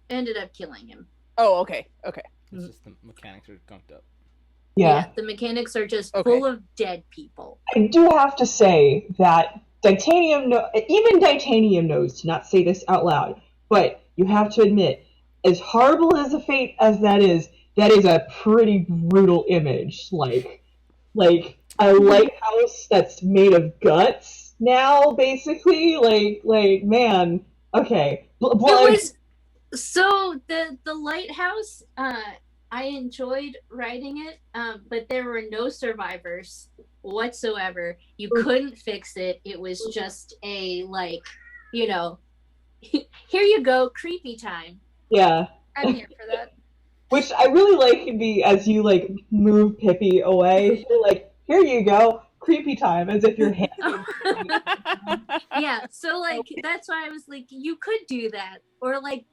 ended up killing him. Oh, okay. It's just the mechanics are gunked up. Yeah, the mechanics are just full of dead people. I do have to say that even Titanium knows to not say this out loud, but you have to admit, as horrible as a fate as that is a pretty brutal image. Like a lighthouse that's made of guts now, basically. Like man, okay. So the lighthouse, I enjoyed writing it, but there were no survivors whatsoever. You couldn't fix it. It was just a here you go, creepy time. Yeah. I'm here for that. Which I really like as you like move Pippi away. You're like, here you go, creepy time, as if you're handing. Yeah, so like that's why I was like, you could do that, or like,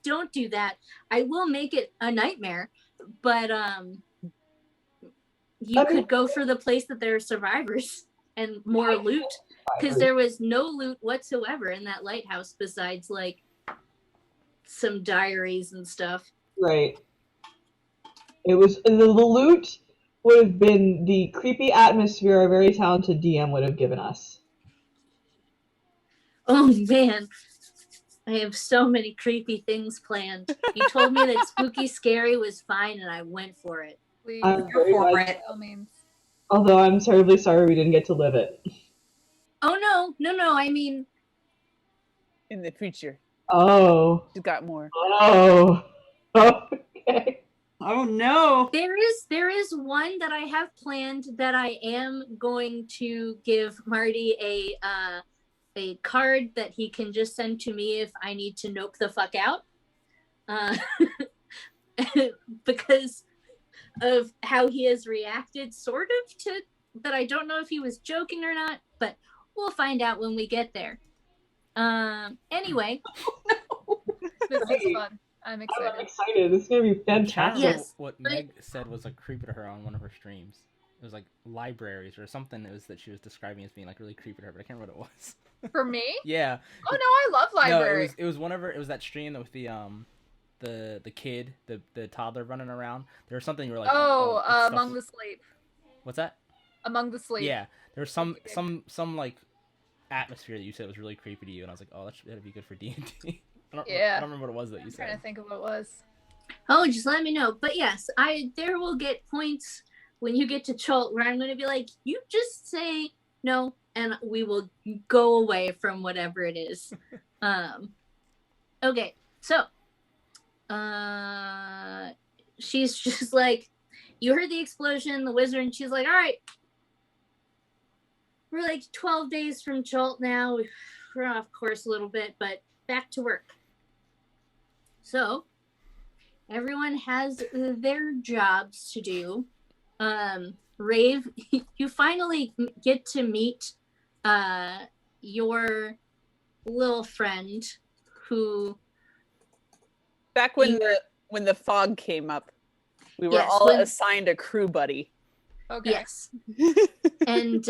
don't do that. I will make it a nightmare, but you could go for the place that there are survivors and more loot, because there was no loot whatsoever in that lighthouse besides like some diaries and stuff. Right. It was the loot would have been the creepy atmosphere a very talented DM would have given us. Oh man, I have so many creepy things planned. You told me that spooky scary was fine, and I went for it. I'm very glad. Although I'm terribly sorry we didn't get to live it. Oh no. I mean, in the future. Oh. She's got more. Oh. Okay. Oh no. there is one that I have planned that I am going to give Marty a card that he can just send to me if I need to nope the fuck out. Because of how he has reacted, sort of, to that. I don't know if he was joking or not, but we'll find out when we get there. Anyway. This is fun. I'm excited. I'm excited. It's gonna be fantastic. Yes, what Meg said was like creepy to her on one of her streams. It was like libraries or something. It was that she was describing as being like really creepy to her, but I can't remember what it was. For me? Yeah. Oh no, I love library. No, it was one of her. It was that stream with the kid, the toddler running around. There was something you were like, Among the Sleep. What's that? Among the Sleep. Yeah, there was some like atmosphere that you said was really creepy to you, and I was like, oh, that'd be good for D&D. I don't remember what it was that you said. I'm trying to think of what it was. Oh, just let me know. But yes, there will get points when you get to Cholt where I'm going to be like, you just say no, and we will go away from whatever it is. Okay, so she's just like, you heard the explosion, the wizard, and she's like, all right, we're like 12 days from Cholt now. We're off course a little bit, but back to work. So everyone has their jobs to do. Rave, you finally get to meet your little friend who, back when the fog came up, we were all assigned a crew buddy. Okay. Yes. And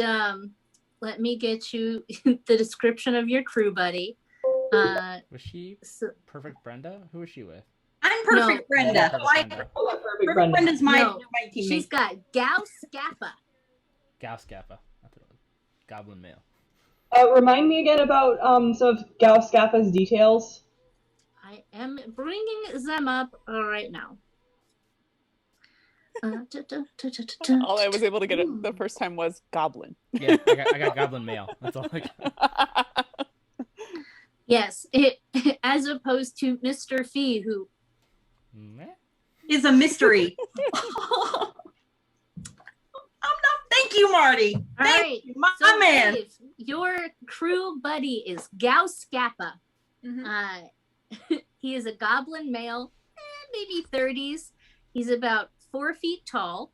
let me get you the description of your crew buddy. Was she Perfect Brenda? Who was she with? I'm Perfect Brenda. Perfect Brenda's my teammate. She's got Gau Scappa. Gau Scappa. That's what it was. Goblin male. Remind me again about some of Gau Scappa's details. I am bringing them up right now. All I was able to get it the first time was goblin. Yeah, I got goblin male. That's all I got. Yes, as opposed to Mr. Fee, who is a mystery. Thank you, Marty. Thank you, my man. Dave, your crew buddy is Gau Scappa. Mm-hmm. He is a goblin male, maybe 30s. He's about 4 feet tall.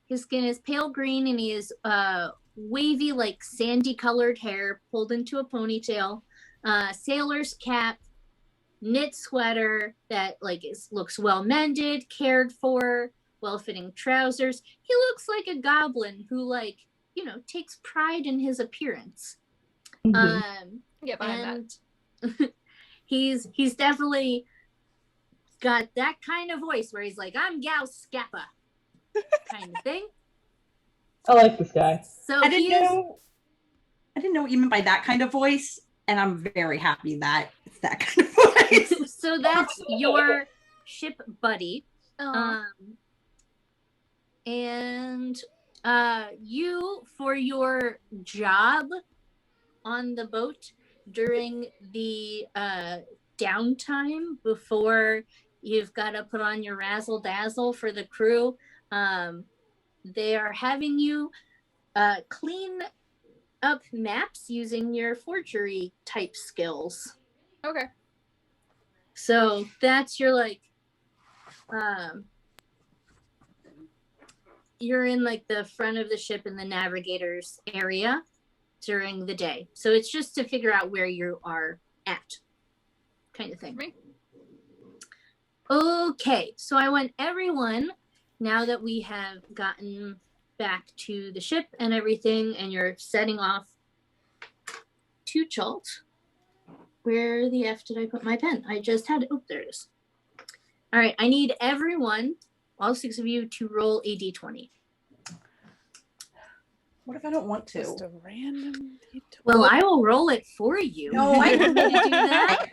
His skin is pale green, and he is wavy, like sandy-colored hair pulled into a ponytail. Sailor's cap, knit sweater that looks well mended, cared for, well-fitting trousers. He looks like a goblin who takes pride in his appearance. Get behind that. he's definitely got that kind of voice where he's like, I'm Gau Scappa kind of thing. I like this guy. So I didn't know what you meant by that kind of voice. And I'm very happy that it's that kind of voice. So that's your ship buddy. And you, for your job on the boat during the downtime before you've got to put on your razzle dazzle for the crew, they are having you clean up maps using your forgery type skills. Okay. So that's your you're in the front of the ship in the navigator's area during the day. So it's just to figure out where you are at, kind of thing. Me? Okay, so I want everyone, now that we have gotten back to the ship and everything, and you're setting off to Cholt. Where the F did I put my pen? I just had it. Oh, there it is. All right, I need everyone, all 6 of you, to roll a d20. What if I don't want to? Just a random d20. Well, I will roll it for you. No, I want me to do that.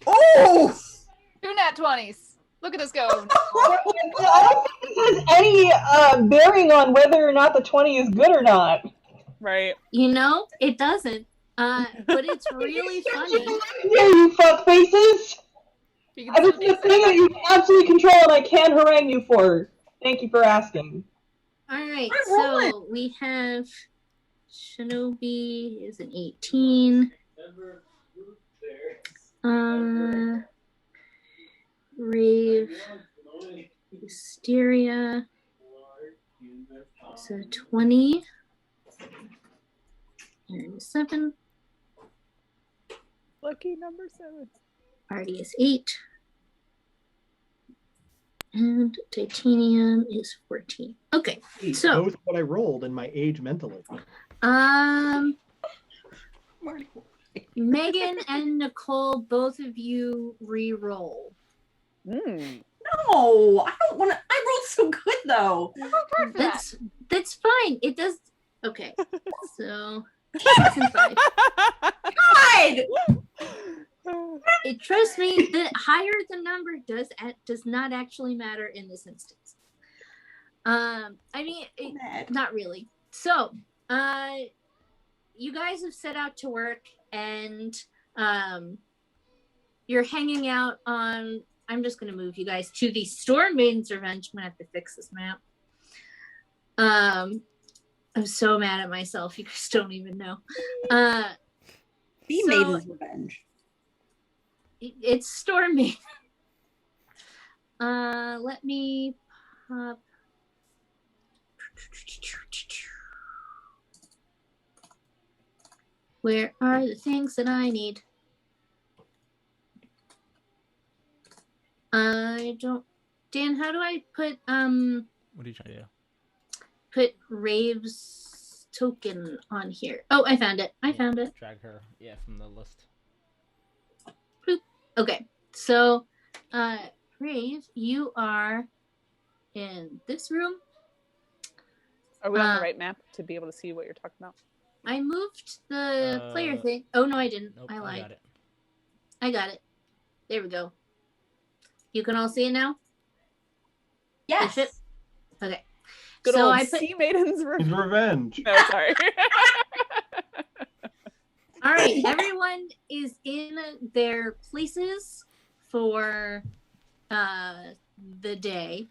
Oh! 2 nat 20s. Look at us go. I don't think this has any bearing on whether or not the 20 is good or not. Right. You know, it doesn't. But it's really funny. Yeah, you fuck faces! You can That is still the just thing that you can absolutely control and I can harangue you for. Thank you for asking. Alright, Alright, roll so we have Shinobi is an 18. Rave Hysteria is a 20. And 7. Lucky number 7. Artie is 8. And titanium is 14. Okay, so both what I rolled and my age mentally. Megan and Nicole, both of you re-roll. No, I don't want to. I rolled so good though. That's fine. It does. Okay, so 6 and 5. God! Trust me, the higher the number does not actually matter in this instance. I mean, not really. So, you guys have set out to work, and you're hanging out on. I'm just gonna move you guys to the Storm Maiden's Revenge. I'm gonna have to fix this map. I'm so mad at myself. You guys don't even know. Maiden's Revenge. It's Storm Maiden. Let me pop. Where are the things that I need? I don't. Dan, how do I put What are you trying to do? Put Rave's token on here? Oh, I found it. I found it. Drag her, from the list. Boop. Okay, so Rave, you are in this room. Are we on the right map to be able to see what you're talking about? I moved the player thing. Oh no, I didn't. Nope, I lied. got it. I got it. There we go. You can all see it now? Yes. Okay. Good so old I put Sea Maiden's Revenge. No, sorry. all right, everyone is in their places for the day.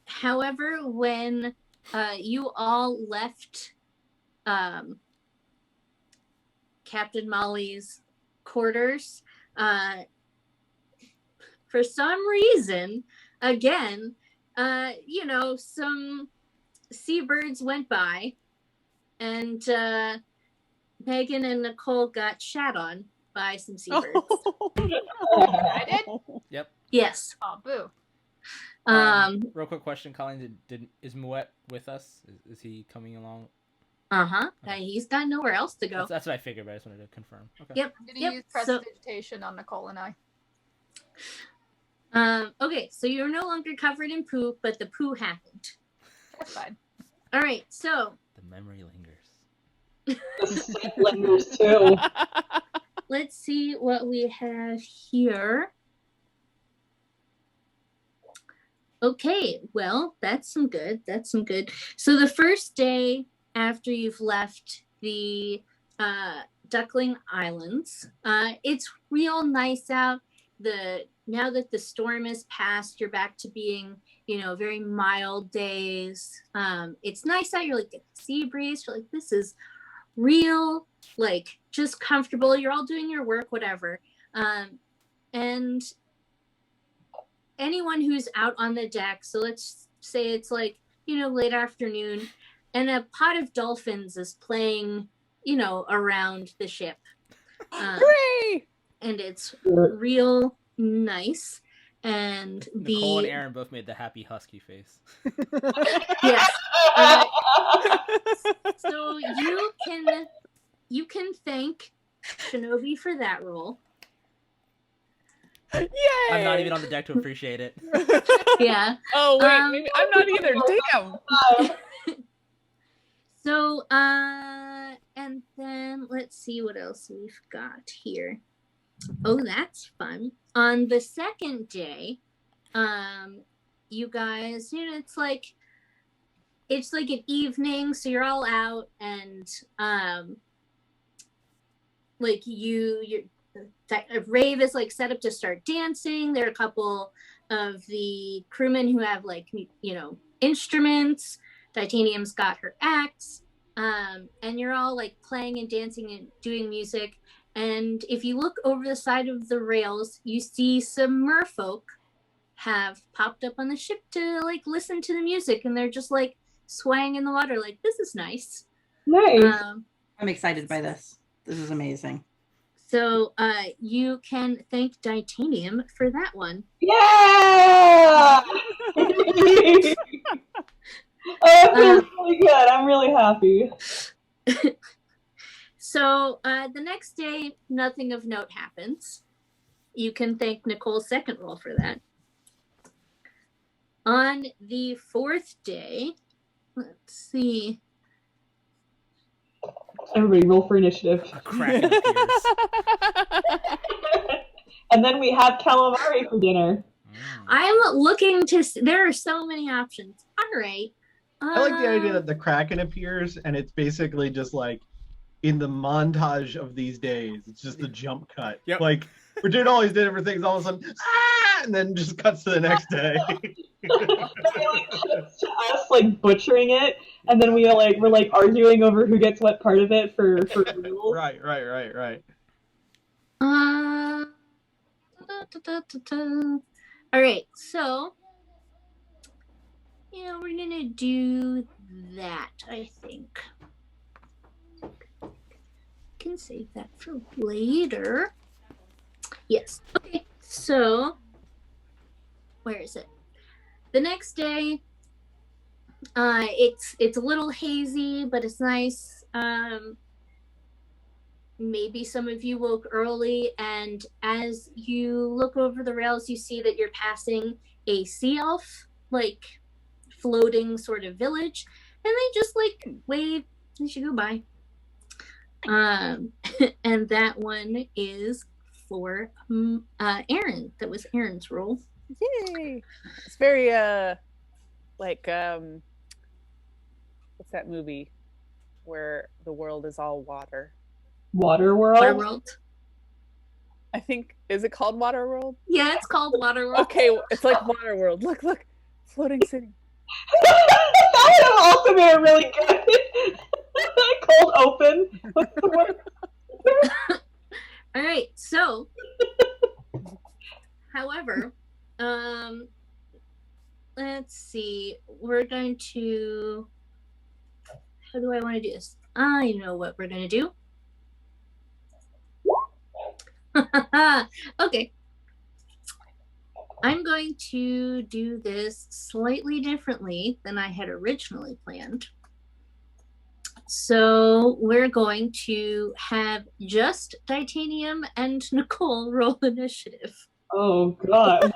However, when you all left Captain Molly's quarters, for some reason, again, some seabirds went by, and Megan and Nicole got shat on by some seabirds. I did? Yep. Yes. Oh, boo. Real quick question, Colleen. Is Moet with us? Is he coming along? Okay. He's got nowhere else to go. That's what I figured, but I just wanted to confirm. Okay. Yep. Did he use prestidigitation on Nicole and I? Okay, so you're no longer covered in poo, but the poo happened. That's fine. All right, so the memory lingers. The sleep lingers too. Let's see what we have here. Okay, well, that's some good. So the first day after you've left the Duckling Islands, it's real nice out. Now that the storm is past, you're back to being, very mild days. It's nice out. You're like, get the sea breeze. You're like, this is real, like, just comfortable. You're all doing your work, whatever. And anyone who's out on the deck, so let's say it's like, late afternoon, and a pot of dolphins is playing, around the ship. Hooray! And it's real nice. And Nicole and Aaron both made the happy husky face. Yes. So you can thank Shinobi for that role. Yay! I'm not even on the deck to appreciate it. Yeah. Oh wait, maybe I'm not either. Damn. So and then let's see what else we've got here. Oh, that's fun. On the second day, you guys, it's like it's like an evening, so you're all out, and like rave is like set up to start dancing. There are a couple of the crewmen who have like, you know, instruments. Titanium's got her axe, and you're all like playing and dancing and doing music. And if you look over the side of the rails, you see some merfolk have popped up on the ship to like listen to the music, and they're just like swaying in the water like, this is nice. Nice. I'm excited by this. This is amazing. So you can thank Titanium for that one. Yeah! Oh, it feels really good. I'm really happy. So the next day, nothing of note happens. You can thank Nicole's second roll for that. On the fourth day, let's see. Everybody roll for initiative. A Kraken appears. And then we have calamari for dinner. I'm looking to. There are so many options. All right. I like the idea that the Kraken appears and it's basically just like in the montage of these days. It's just a jump cut. Yep. Like we're doing all these different things, all of a sudden, and then just cuts to the next day. Us like butchering it, and then we're like arguing over who gets what part of it for rules. Right. All right, so yeah, we're gonna do that. I think can save that for later. Yes. Okay. So where is it? The next day, it's a little hazy, but it's nice. Maybe some of you woke early, and as you look over the rails, you see that you're passing a sea elf, like floating sort of village, and they just like wave as you go by. And that one is for Aaron. That was Aaron's roll. Yay! It's very like what's that movie where the world is all water? Waterworld? Waterworld. I think, is it called Waterworld? Yeah, it's called Waterworld. Okay, it's like Waterworld. Look, floating city. That would have also made it really good. Cold open. What's the word? All right, so however, let's see. We're going to, how do I want to do this? I know what we're going to do. Okay. I'm going to do this slightly differently than I had originally planned. So we're going to have just Titanium and Nicole roll initiative. Oh god.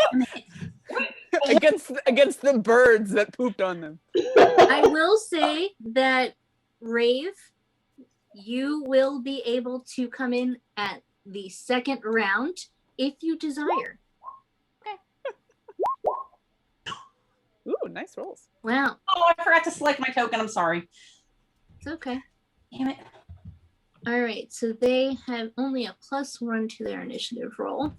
against the birds that pooped on them. I will say that Rave, you will be able to come in at the second round if you desire. Ooh, nice rolls. Wow. Oh, I forgot to select my token. I'm sorry. It's okay. Damn it. All right, so they have only a +1 to their initiative roll.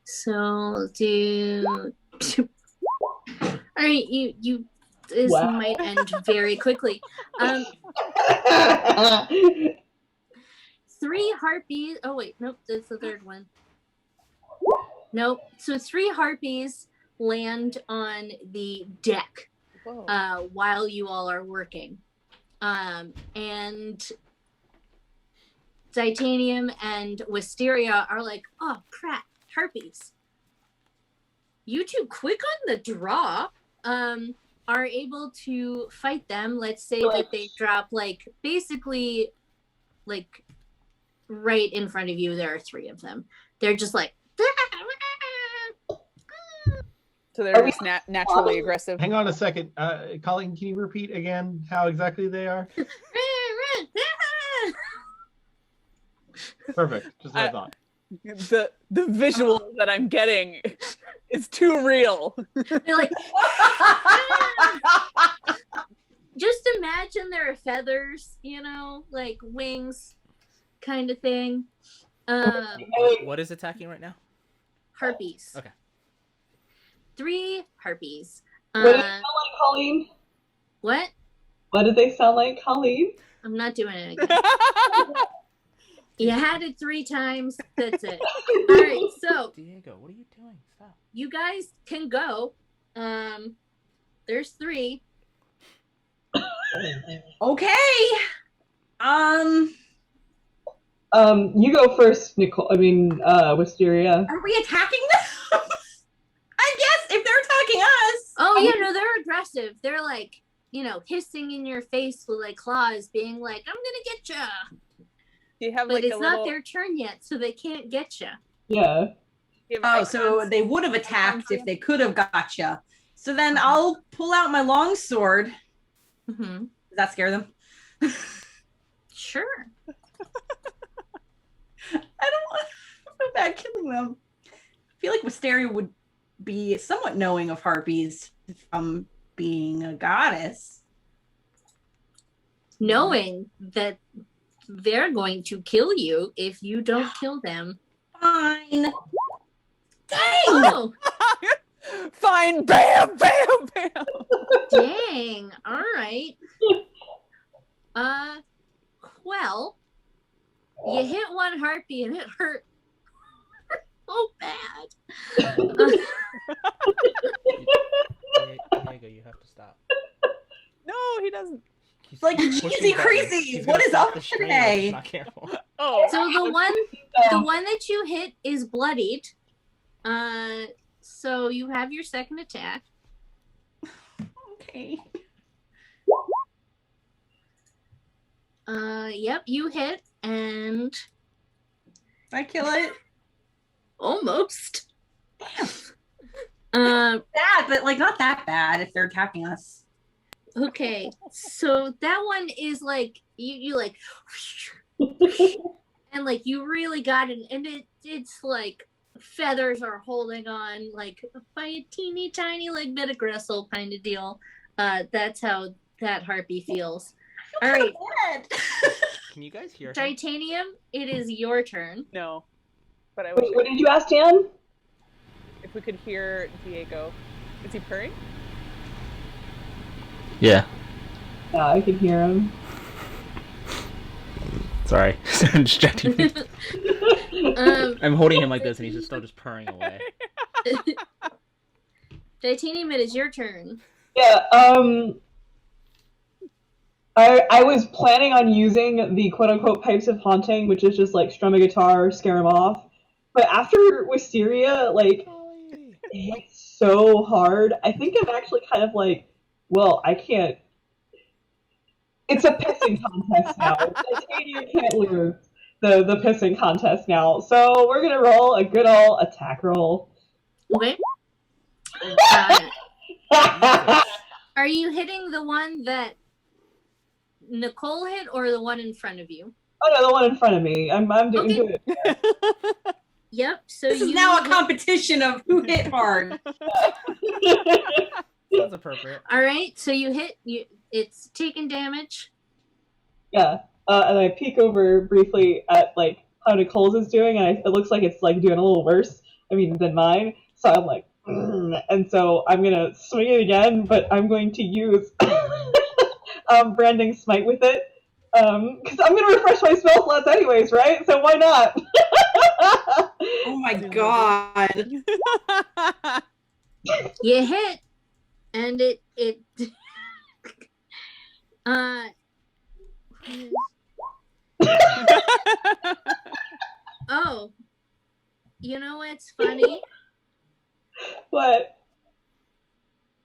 So we'll do. All right, you. This might end very quickly. 3 harpies. Oh wait, nope, that's the third one. Nope. So 3 harpies land on the deck while you all are working, and Titanium and Wisteria are like, oh crap, harpies. You two, quick on the draw, are able to fight them. Let's say that they drop like basically like right in front of you. There are 3 of them. They're just like, so they're just naturally aggressive. Hang on a second. Colleen, can you repeat again how exactly they are? Perfect. Just what I thought. The visual that I'm getting is too real. They're like, imagine there are feathers, you know, like wings kind of thing. What is attacking right now? Harpies. Okay. 3 harpies. What did they sound like, Colleen? What? What did they sound like, Colleen? I'm not doing it again. You had it 3 times. That's it. All right, so Diego, what are you doing? Stop. you guys can go. There's 3. Okay. You go first, Nicole. I mean, Wisteria. Are we attacking them? I guess if they're attacking us. Oh yeah, no, they're aggressive. They're like, you know, hissing in your face with like claws, being like, "I'm gonna get ya." Do you have But like it's a not little... their turn yet, so they can't get ya. Yeah. you have Oh, so icons? they would have attacked if they could have gotcha. So then I'll pull out my long sword. Mm-hmm. Does that scare them? Sure. I don't feel bad killing them. I feel like Wisteria would be somewhat knowing of harpies from being a goddess. Knowing that they're going to kill you if you don't kill them. Fine. Dang! Oh, Fine, bam, bam, bam. dang. All right. Well, you hit one harpy and it hurt so bad. Diego, you have to stop. No, he doesn't. He's Like, pushing easy buttons. crazy. He's What gonna is stop up the stream if today? he's not careful. Oh. So the one that you hit is bloodied. So you have your second attack. Okay. Yep, you hit and I kill it. almost. Bad, but like not that bad if they're attacking us. Okay, so that one is like you like, and like you really got it, and it's like feathers are holding on like by a teeny tiny like bit of gristle kind of deal. That's how that harpy feels. All right, Bad. Can you guys hear him? Titanium, it is your turn. No. But I wish Wait, what did you ask, Dan? if we could hear Diego. Is he purring? Yeah. Yeah, I can hear him. Sorry. I'm distracting me. Um, I'm holding him like this and he's just still just purring away. Titanium, it is your turn. Yeah, I was planning on using the quote-unquote pipes of haunting, which is just like strum a guitar, scare him off. But after Wisteria, like, it hits so hard, I think I'm actually kind of like, well, I can't. It's a pissing contest now. Titania can't lose the pissing contest now. So we're gonna roll a good old attack roll. Okay. Are you hitting the one that Nicole hit or the one in front of you? Oh no, the one in front of me. I'm doing Okay. good. Yep. So This is you now a hit- competition of who hit hard. Sounds appropriate. All right. So you hit. It's taking damage. Yeah, and I peek over briefly at like how Nicole's is doing, and it looks like it's like doing a little worse. I mean, than mine. So I'm like, and so I'm gonna swing it again, but I'm going to use branding smite with it, because I'm gonna refresh my spell slots anyways, right? So why not? Oh my god. You hit, and it oh, you know what's funny? What?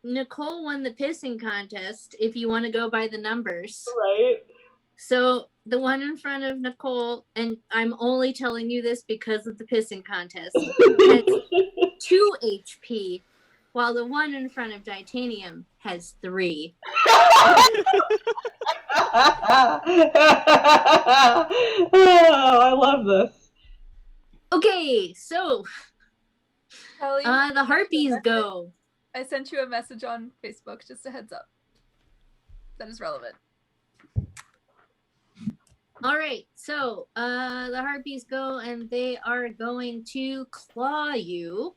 Nicole won the pissing contest. If you want to go by the numbers, Right? so the one in front of Nicole, and I'm only telling you this because of the pissing contest, has 2 HP, while the one in front of Titanium has 3. Oh, I love this. Okay, so Kelly, the harpies go. I sent you a message on Facebook, just a heads up. That is relevant. All right, so the harpies go and they are going to claw you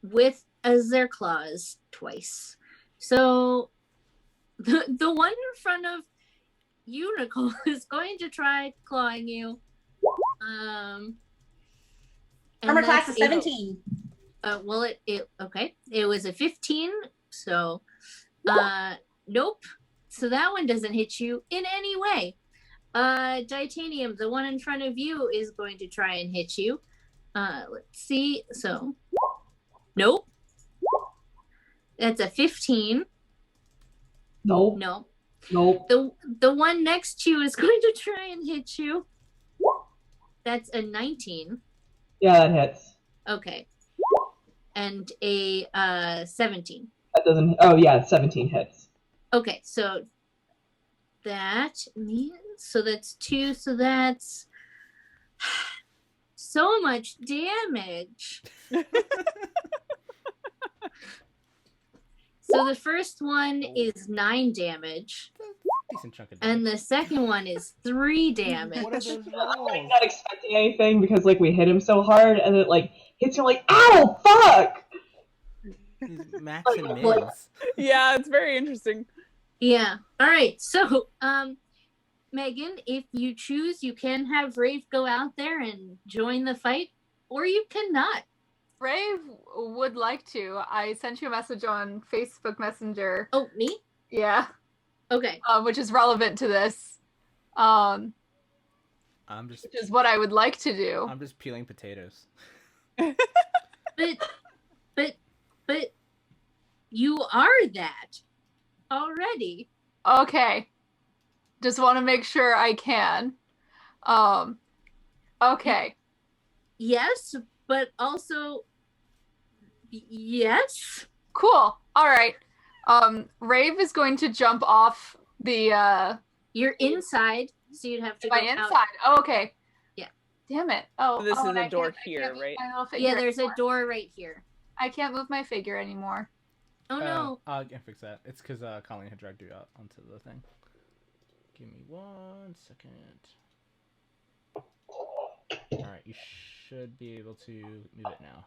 with as their claws twice. So the one in front of you, Nicole, is going to try clawing you. Armor class is 17. Well, it okay. It was a 15, so nope. So that one doesn't hit you in any way. Titanium, the one in front of you, is going to try and hit you. Let's see. So, nope. That's a 15. Nope. No. Nope. The one next to you is going to try and hit you. That's a 19. Yeah, that hits. Okay. And a 17. That doesn't. Oh yeah, 17 hits. Okay, so that means that's 2, so that's so much damage. So the first one is 9 damage. Decent chunk of And the second one is 3 damage. What are those I'm like, rolls? not expecting anything because like we hit him so hard and it like hits you like, ow, fuck! Max Like, and what? Miz. Yeah, it's very interesting. Yeah. All right. So, Megan, if you choose, you can have Rave go out there and join the fight, or you cannot. Rave would like to. I sent you a message on Facebook Messenger. Oh, me? Yeah. Okay. Which is relevant to this. I'm just Which is what I would like to do. I'm just peeling potatoes. But you are that already. Okay. Just want to make sure I can. Okay. Yes, but also yes. Cool. All right. Rave is going to jump off the You're inside, so you'd have to my go inside. out. Oh, okay. Yeah. Damn it. Oh, This is and a I door can't- I here, can't move right? my little figure Yeah, there's a anymore. door right here. I can't move my figure anymore. Oh no. I can fix that. It's because Colleen had dragged you out onto the thing. Give me 1 second. Alright, you should be able to move it now.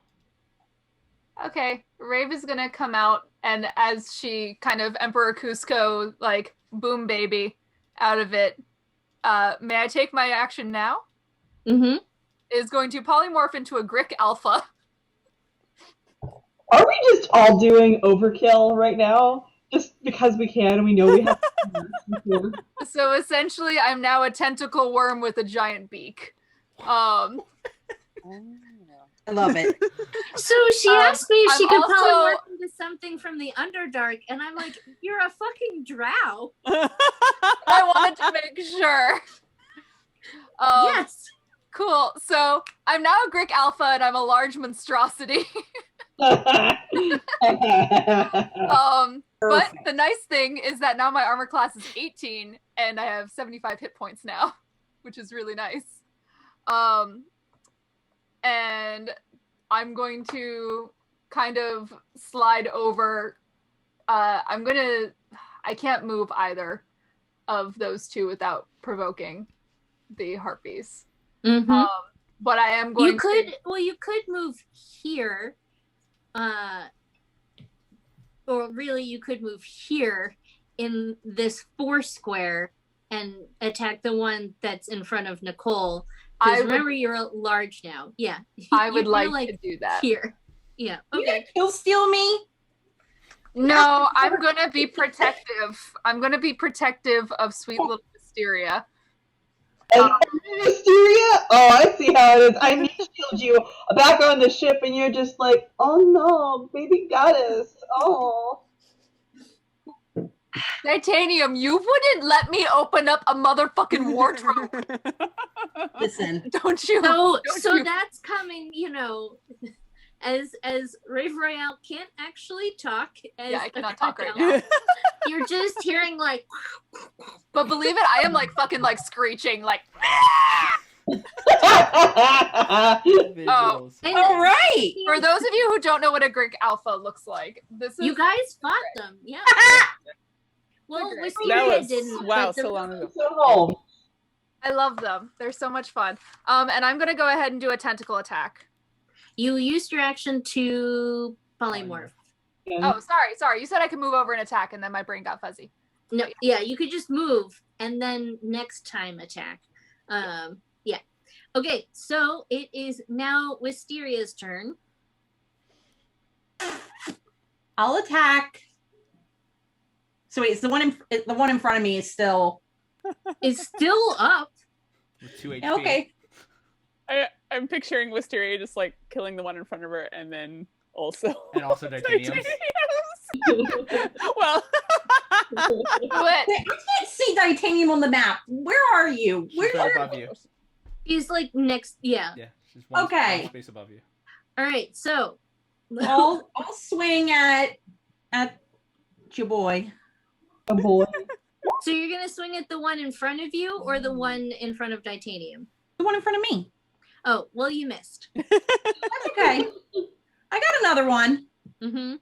Okay. Rave is gonna come out, and as she kind of Emperor Cusco, like, boom baby out of it, may I take my action now? Mm-hmm. Is going to polymorph into a Grick Alpha. Are we just all doing overkill right now? Just because we can and we know we have to. So essentially, I'm now a tentacle worm with a giant beak. I love it. So she asked me if she I'm could also- polymorph into something from the Underdark, and I'm like, you're a fucking drow. I wanted to make sure. Yes. Cool. So I'm now a Grick Alpha, and I'm a large monstrosity. But the nice thing is that now my armor class is 18, and I have 75 hit points now, which is really nice. And I'm going to kind of slide over. I can't move either of those two without provoking the harpies. Mm-hmm. But I am going You could move here. Or really, you could move here in this 4 square and attack the one that's in front of Nicole. Because remember, you're large now. Yeah. I would You're like to do that. Here. Yeah. You Okay. gonna kill steal me? No, I'm gonna be protective. I'm gonna be protective of sweet little Mysteria. And Mysteria? Oh, I see how it is. I need to shield you back on the ship, and you're just like, oh no, baby goddess. Oh. Titanium, you wouldn't let me open up a motherfucking wardrobe, Listen, don't you? So Don't you- that's coming, as Rave Royale can't actually talk. As Yeah, I cannot a talk right adult. now. You're just hearing like. But believe it, I am like fucking like screeching, like. Visuals. And all right. For those of you who don't know what a Greek Alpha looks like, this is you guys fought them, yeah. Well, That Wisteria was didn't. wow, but the- so long ago. So home. I love them. They're so much fun. And I'm gonna go ahead and do a tentacle attack. You used your action to polymorph. Oh, sorry. You said I could move over and attack, and then my brain got fuzzy. No, yeah, you could just move and then next time attack. Yeah. Okay, so it is now Wisteria's turn. I'll attack. So wait, it's the one in front of me is still It's still up. With 2 HP. yeah, okay. I'm picturing Wisteria just like killing the one in front of her, and then also And also titanium. Well, What? I can't see titanium on the map. Where are you? She's right Where? above you. He's like next. Yeah. Yeah, she's one Okay. space above you. All right. So. I'll swing at your boy. Oh boy. So you're gonna swing at the one in front of you or the one in front of titanium? The one in front of me. Oh, well, you missed. That's okay. I got another one. Mm-hmm.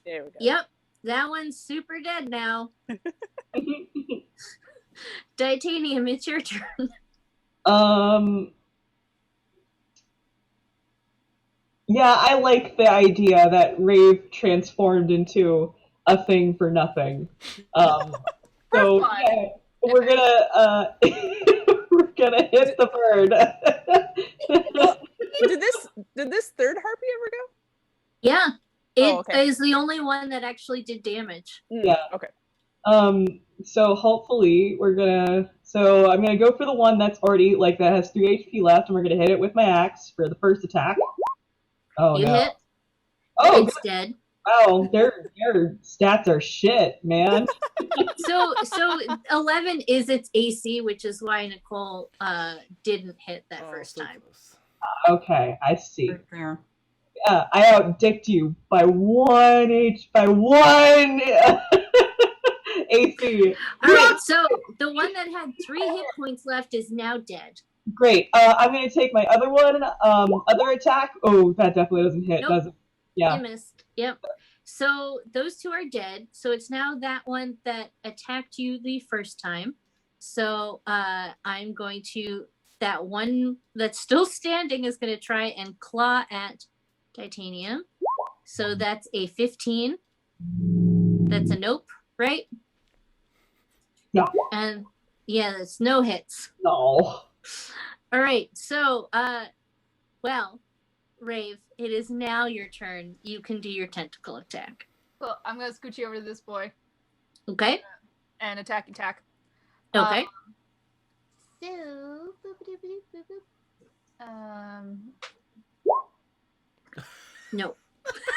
there we go. Yep. That one's super dead now. Titanium, it's your turn. Yeah, I like the idea that Rave transformed into a thing for nothing. So fun. yeah, we're gonna we're gonna hit the bird. Did this third harpy ever go? Yeah. It is Oh, okay. the only one that actually did damage. Yeah. Okay. So hopefully so I'm gonna go for the one that's already like that has 3 HP left, and we're gonna hit it with my axe for the first attack. Oh You no! hit, Oh it's dead. wow, their stats are shit, man. So 11 is its AC, which is why Nicole didn't hit that Oh, first so time. close. Okay, I see. Right there. I outdicked you by one AC. All right, so the one that had 3 hit points left is now dead. Great. I'm gonna take my other one. Other attack. Oh, that definitely doesn't hit, Nope. does it? Yeah. You missed. Yep. So those two are dead. So it's now that one that attacked you the first time. So I'm going to, that one that's still standing is going to try and claw at titanium. So that's a 15. That's a nope, right? Yeah. And yeah, that's no hits. No. All right. So, well, Rave, it is now your turn. You can do your tentacle attack. Cool. I'm gonna scooch you over to this boy Okay. and attack. Okay. So, boop-a-doop-a-doop, boop-boop. No.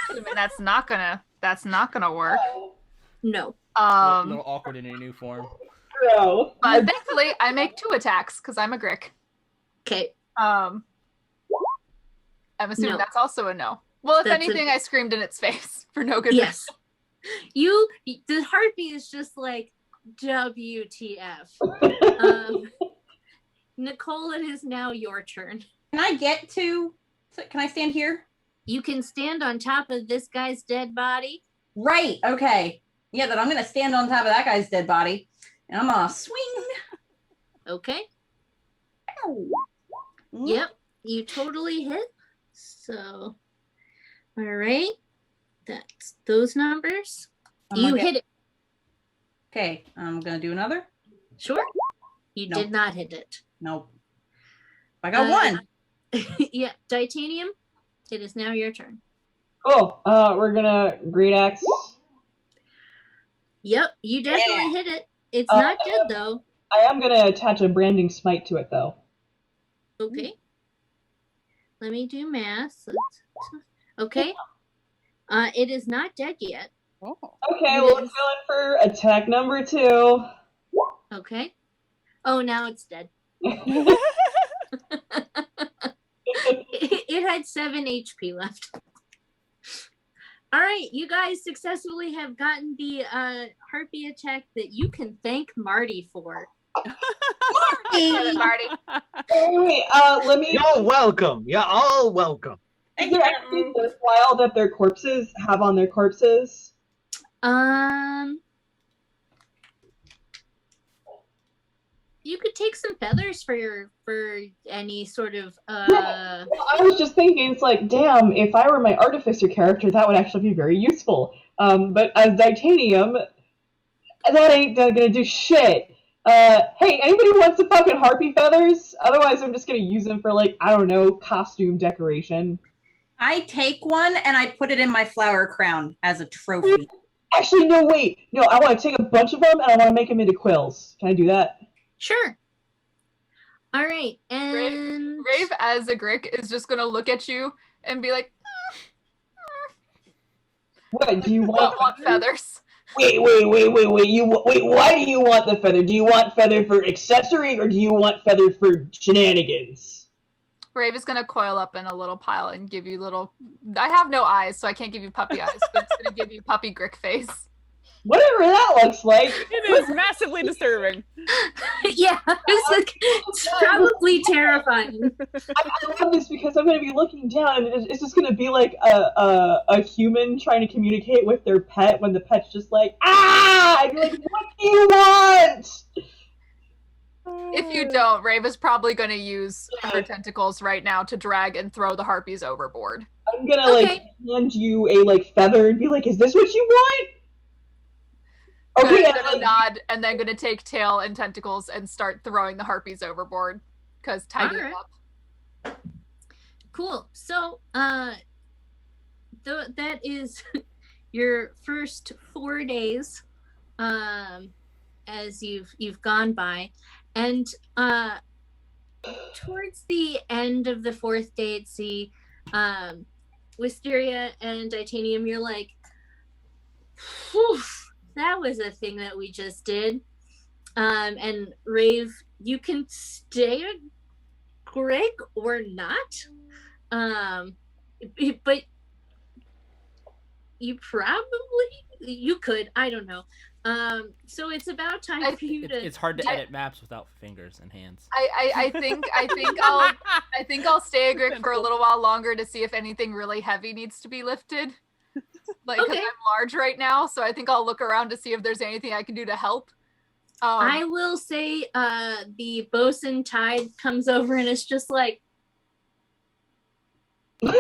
I mean, that's not gonna work. No. A little awkward in your new form. No. But thankfully, I make 2 attacks because I'm a Grick. Okay. I'm assuming No. that's also a no. Well, if That's anything, I screamed in its face for no good Yes. The heartbeat is just like WTF. Nicole, it is now your turn. Can I stand here? You can stand on top of this guy's dead body. Right. Okay. Yeah, then I'm gonna stand on top of that guy's dead body, and I'm gonna swing. Okay. Ow. Yep. You totally hit. So, all right. That's those numbers. I'm You gonna hit it. Okay, I'm gonna do another. Sure. You Nope. did not hit it. Nope. I got Uh, one. Yeah. Titanium, it is now your turn. Cool. We're gonna great axe. Yep. You definitely Yeah. hit it. It's not dead though. I am gonna attach a branding smite to it though. Okay. Let me do math. Okay. It is not dead yet. Oh. Okay, well let's go in for attack number 2. Okay. Oh, now it's dead. It had 7 HP left. All right, you guys successfully have gotten the harpy attack that you can thank Marty for. Marty. Wait, let me. You're welcome. You're all welcome. Is there anything worthwhile that their corpses have on their corpses? You could take some feathers for any sort of Yeah. Well, I was just thinking, it's like, damn, if I were my artificer character, that would actually be very useful. But as Titanium, that ain't gonna do shit. Hey, anybody wants some fucking harpy feathers? Otherwise, I'm just gonna use them for, like, I don't know, costume decoration. I take one and I put it in my flower crown as a trophy. Actually, no, wait. No, I want to take a bunch of them and I want to make them into quills. Can I do that? Sure. All right, and Rave as a Grick is just gonna look at you and be like, What, do you want feathers? Wait, why do you want the feather? Do you want feather for accessory or do you want feather for shenanigans? Rave is gonna coil up in a little pile and give you little. I have no eyes, so I can't give you puppy eyes, but it's gonna give you puppy Grick face. Whatever that looks like. It is massively disturbing. Yeah, it's probably terrifying. I love this because I'm going to be looking down and it's just going to be like a human trying to communicate with their pet when the pet's just like, ah! And you're like, what do you want? If you don't, Rave is probably going to use her tentacles right now to drag and throw the harpies overboard. I'm going to like hand you a like feather and be like, is this what you want? Okay, I'm gonna nod and then gonna take tail and tentacles and start throwing the harpies overboard because tidy them up. Cool. So, that is your first 4 days, as you've gone by, and towards the end of the 4th day at sea, Wisteria and Titanium, you're like, whew. That was a thing that we just did. And Rave, you can stay a Greg or not. But you could. I don't know. So it's about time for you to. It's hard to edit maps without fingers and hands. I think I'll stay a Greg for a little while longer to see if anything really heavy needs to be lifted. Like, because I'm large right now, so I think I'll look around to see if there's anything I can do to help. I will say the bosun Tide comes over and it's just like... I'm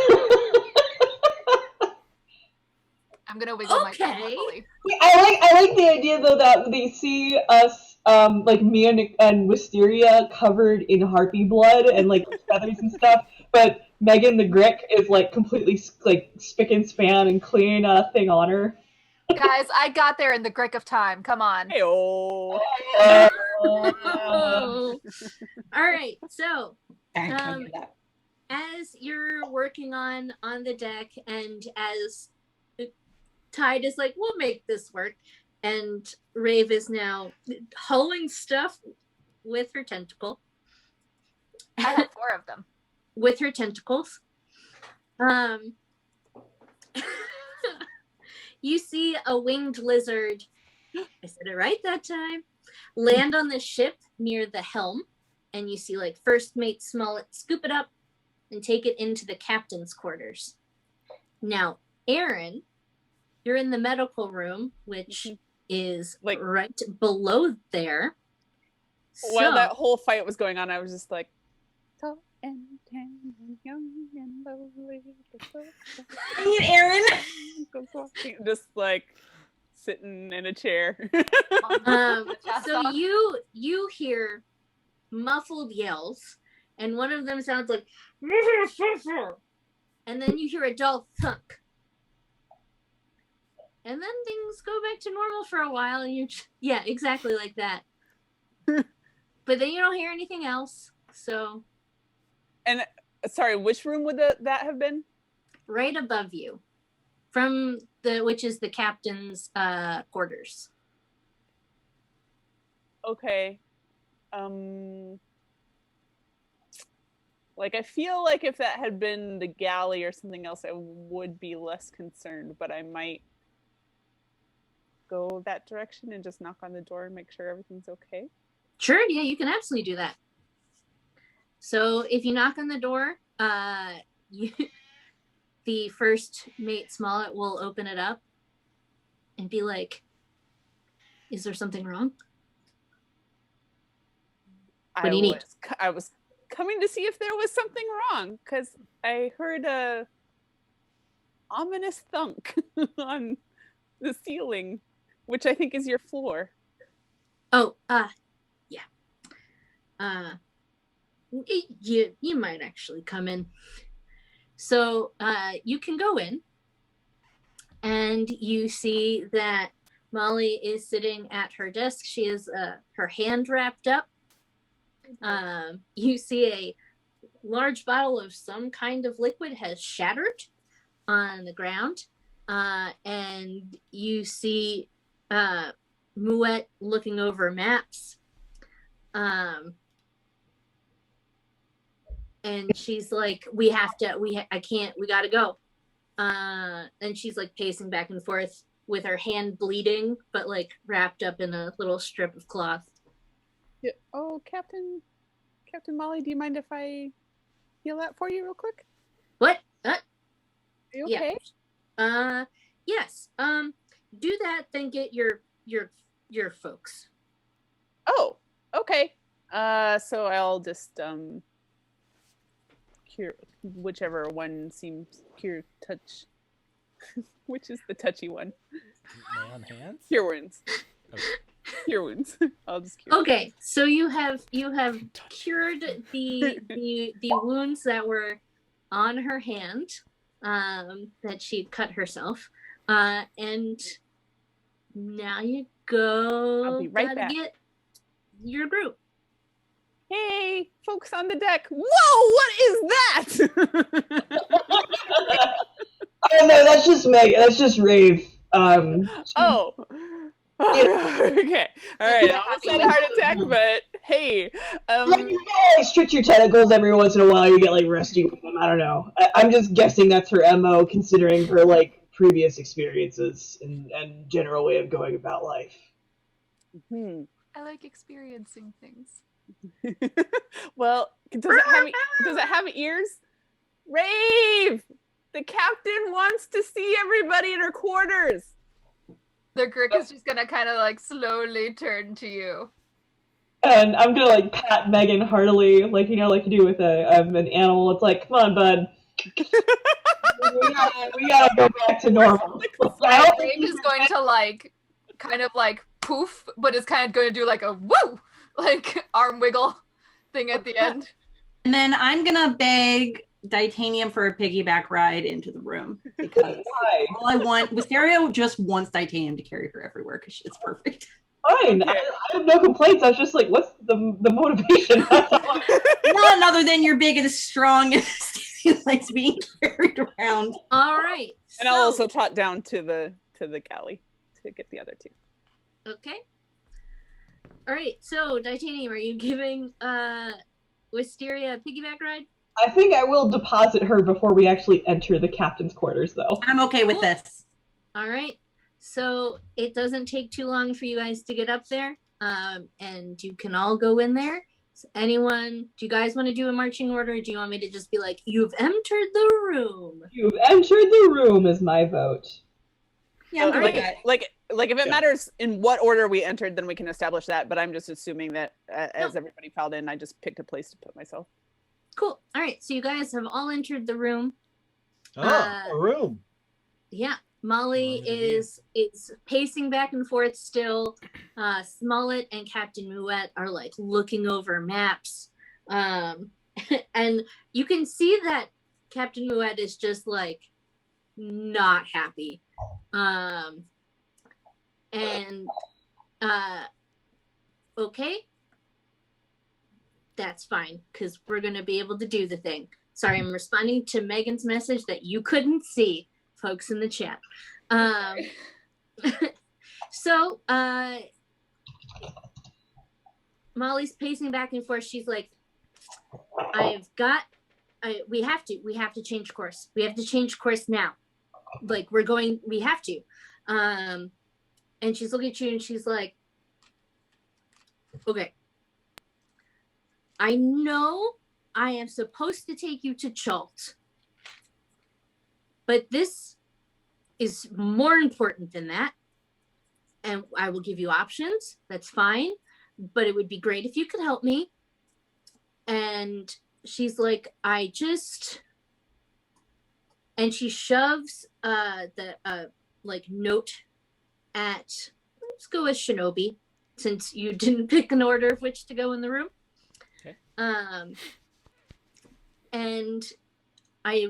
going to wiggle my tail happily. I like the idea, though, that they see us, like me and Wisteria covered in harpy blood and like feathers and stuff, but Megan the Grick is like completely like spick and span and clean thing on her. Guys, I got there in the Grick of time. Come on. Hey-oh. All right, so as you're working on the deck and as Tide is like, we'll make this work, and Rave is now hulling stuff with her tentacle. I have 4 of them. With her tentacles. You see a winged lizard, I said it right that time, land on the ship near the helm, and you see like First Mate Smollett scoop it up and take it into the captain's quarters. Now, Aaron, you're in the medical room, which is like right below there. While that whole fight was going on, I was just like, tall and tan and young and lovely. Aaron. Just like sitting in a chair. So you hear muffled yells, and one of them sounds like, and then you hear a dull thunk. And then things go back to normal for a while, and yeah, exactly like that. But then you don't hear anything else, so. And sorry, which room would that have been? Right above you, which is the captain's quarters. Okay. Like, I feel like if that had been the galley or something else, I would be less concerned, but I might go that direction and just knock on the door and make sure everything's okay. Sure, yeah, you can absolutely do that. So if you knock on the door, the First Mate Smollett will open it up. and be like, is there something wrong? What do you need? I was coming to see if there was something wrong because I heard a ominous thunk on the ceiling, which I think is your floor. Oh, yeah. You might actually come in. So you can go in, and you see that Molly is sitting at her desk. She has her hand wrapped up. You see a large bottle of some kind of liquid has shattered on the ground, and you see Mouette looking over maps. And she's like, we gotta go. And she's like pacing back and forth with her hand bleeding, but like wrapped up in a little strip of cloth. Yeah. Oh, Captain Molly, do you mind if I heal that for you real quick? What? Are you okay? Yeah. Yes. Do that, then get your folks. Oh, okay. So I'll just cure whichever one seems cure touch. Which is the touchy one? Lay on hands? Cure wounds. Okay. Cure wounds. I'll just cure. Okay, so you have cured the wounds that were on her hand, that she cut herself, and now you go. I'll be right back. Get your group. Hey, folks on the deck. Whoa, what is that? Oh no, that's just Meg. That's just Rave. Oh. Okay. All right. I almost had a heart attack, but hey. Like, you gotta, like, stretch your tentacles every once in a while. You get like rusty with them. I don't know. I'm just guessing that's her MO, considering her like previous experiences and general way of going about life. I like experiencing things. Well, does it have ears? Rave! The captain wants to see everybody in her quarters. The Grick is just gonna kind of like slowly turn to you. And I'm gonna like pat Megan heartily, like you know, like you do with an animal. It's like, come on, bud. we gotta go back to normal. Rave is going to like kind of like poof, but it's kind of going to do like a woo, like arm wiggle thing at the end. And then I'm gonna beg Titanium for a piggyback ride into the room because all I want, Wisteria just wants Titanium to carry her everywhere because it's perfect. Fine, I have no complaints. I was just like, what's the motivation? None other than you're big and strong and he likes being carried around. All right. And I'll also trot down to the galley to get the other two. Okay. All right. So, Titanium, are you giving Wisteria a piggyback ride? I think I will deposit her before we actually enter the captain's quarters, though. I'm okay with this. All right. So it doesn't take too long for you guys to get up there, and you can all go in there. So do you guys want to do a marching order, or do you want me to just be like, you've entered the room? You've entered the room is my vote. Yeah, So, like if it matters in what order we entered, then we can establish that. But I'm just assuming that as everybody filed in, I just picked a place to put myself. Cool. All right. So you guys have all entered the room. A room. Yeah. Molly is pacing back and forth still. Smollett and Captain Mouette are like looking over maps. And you can see that Captain Mouette is just like not happy. Okay. That's fine, because we're going to be able to do the thing. Sorry, I'm responding to Megan's message that you couldn't see, folks in the chat. So, Molly's pacing back and forth. She's like, we have to change course. We have to change course now. Like, we have to. And she's looking at you and she's like, okay. I know I am supposed to take you to Chult, but this is more important than that. and I will give you options. That's fine. But it would be great if you could help me. And she's like, and she shoves the note at, let's go with Shinobi, since you didn't pick an order of which to go in the room. Okay. And I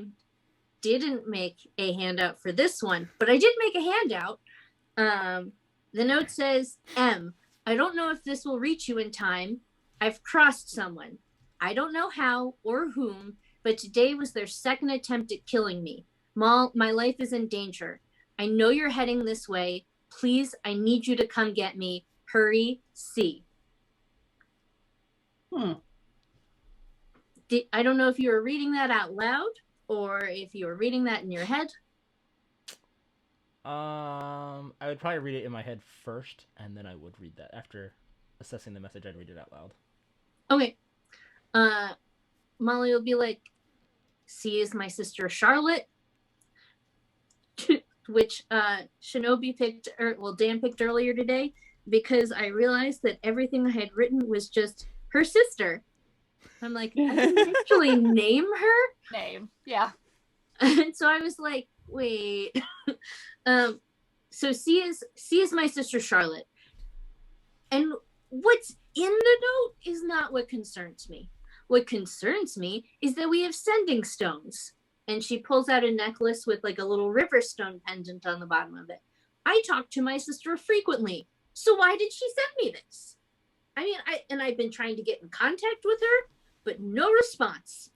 didn't make a handout for this one, but I did make a handout. The note says, M, I don't know if this will reach you in time. I've crossed someone. I don't know how or whom, but today was their second attempt at killing me. Mal, my life is in danger. I know you're heading this way. Please, I need you to come get me. Hurry, C. I don't know if you were reading that out loud or if you were reading that in your head. I would probably read it in my head first, and then I would read that. After assessing the message, I'd read it out loud. Okay. Molly will be like, C is my sister Charlotte, which Shinobi picked, Dan picked earlier today, because I realized that everything I had written was just her sister. I'm like, I didn't actually name her. Yeah. And so I was like, wait. So C is my sister Charlotte. And what's in the note is not what concerns me. What concerns me is that we have sending stones. And she pulls out a necklace with like a little river stone pendant on the bottom of it. I talk to my sister frequently. So why did she send me this? I mean, I've been trying to get in contact with her, but no response.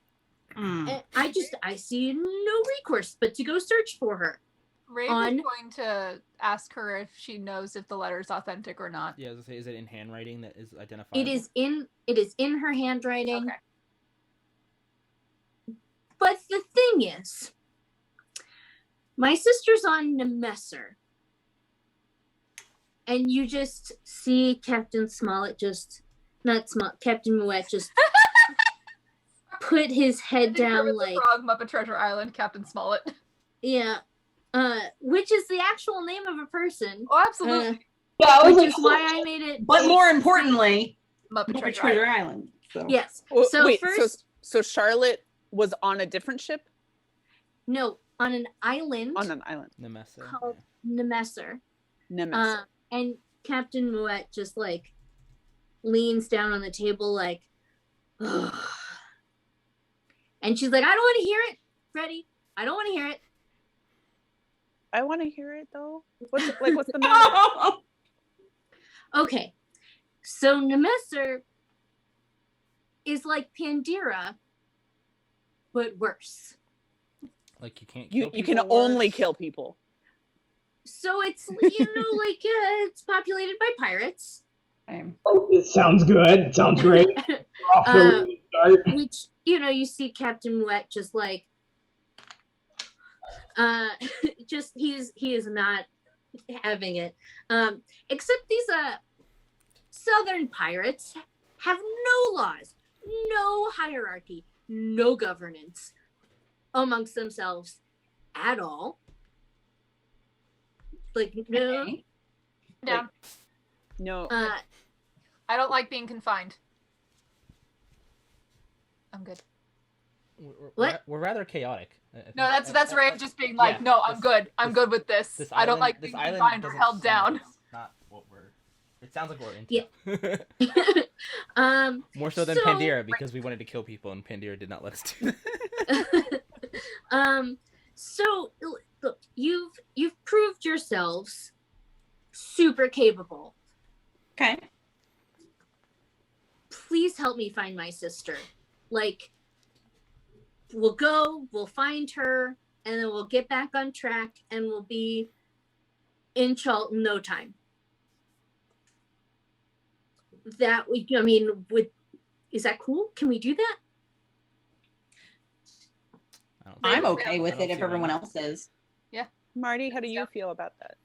And I see no recourse but to go search for her. Raven's going to ask her if she knows if the letter is authentic or not. Yeah, I was gonna say, is it in handwriting that is identified? It is in her handwriting. Okay. But the thing is, my sister's on Nemesser. And you just see Captain Smollett Captain Mouette just put his head down like Frog, Muppet Treasure Island, Captain Smollett. Yeah. Which is the actual name of a person. Oh, absolutely. Yeah, I was which like, is why I made it. But more importantly, Muppet Treasure Treasure Island. Island. So. Yes. Well, So wait, first, so Charlotte was on a different ship? no, on an island. On an island. Nemessa. Called Nemesser. Nemesis. And Captain Mouette just like leans down on the table like, ugh. And she's like, I don't want to hear it, Freddie. I don't want to hear it. I want to hear it though. What's the matter? Okay. So Nemesser is like Pandira, but worse. Like you can't kill You can people only worse? kill people. So it's, it's populated by pirates. oh, it sounds good. It sounds great. Off to a really start. Which, you see Captain Mouette just like, he is not having it. Except these southern pirates have no laws, no hierarchy, no governance amongst themselves at all. Like no. Okay. Down. No. I don't like being confined. I'm good. What? We're rather chaotic. No, that's Ray just being like, yeah, no, I'm good. I'm good with this. I don't like being confined or held down. Not what we're. It sounds like we're into. Yeah. More so than Pandira, because we wanted to kill people and Pandira did not let us do that. So look, you've proved yourselves super capable. Okay. Please help me find my sister. Like, we'll find her, and then we'll get back on track, and we'll be in Chult in no time. Is that cool? Can we do that? I'm okay with I don't it if see everyone why not. else is. Marty, how do you feel about that?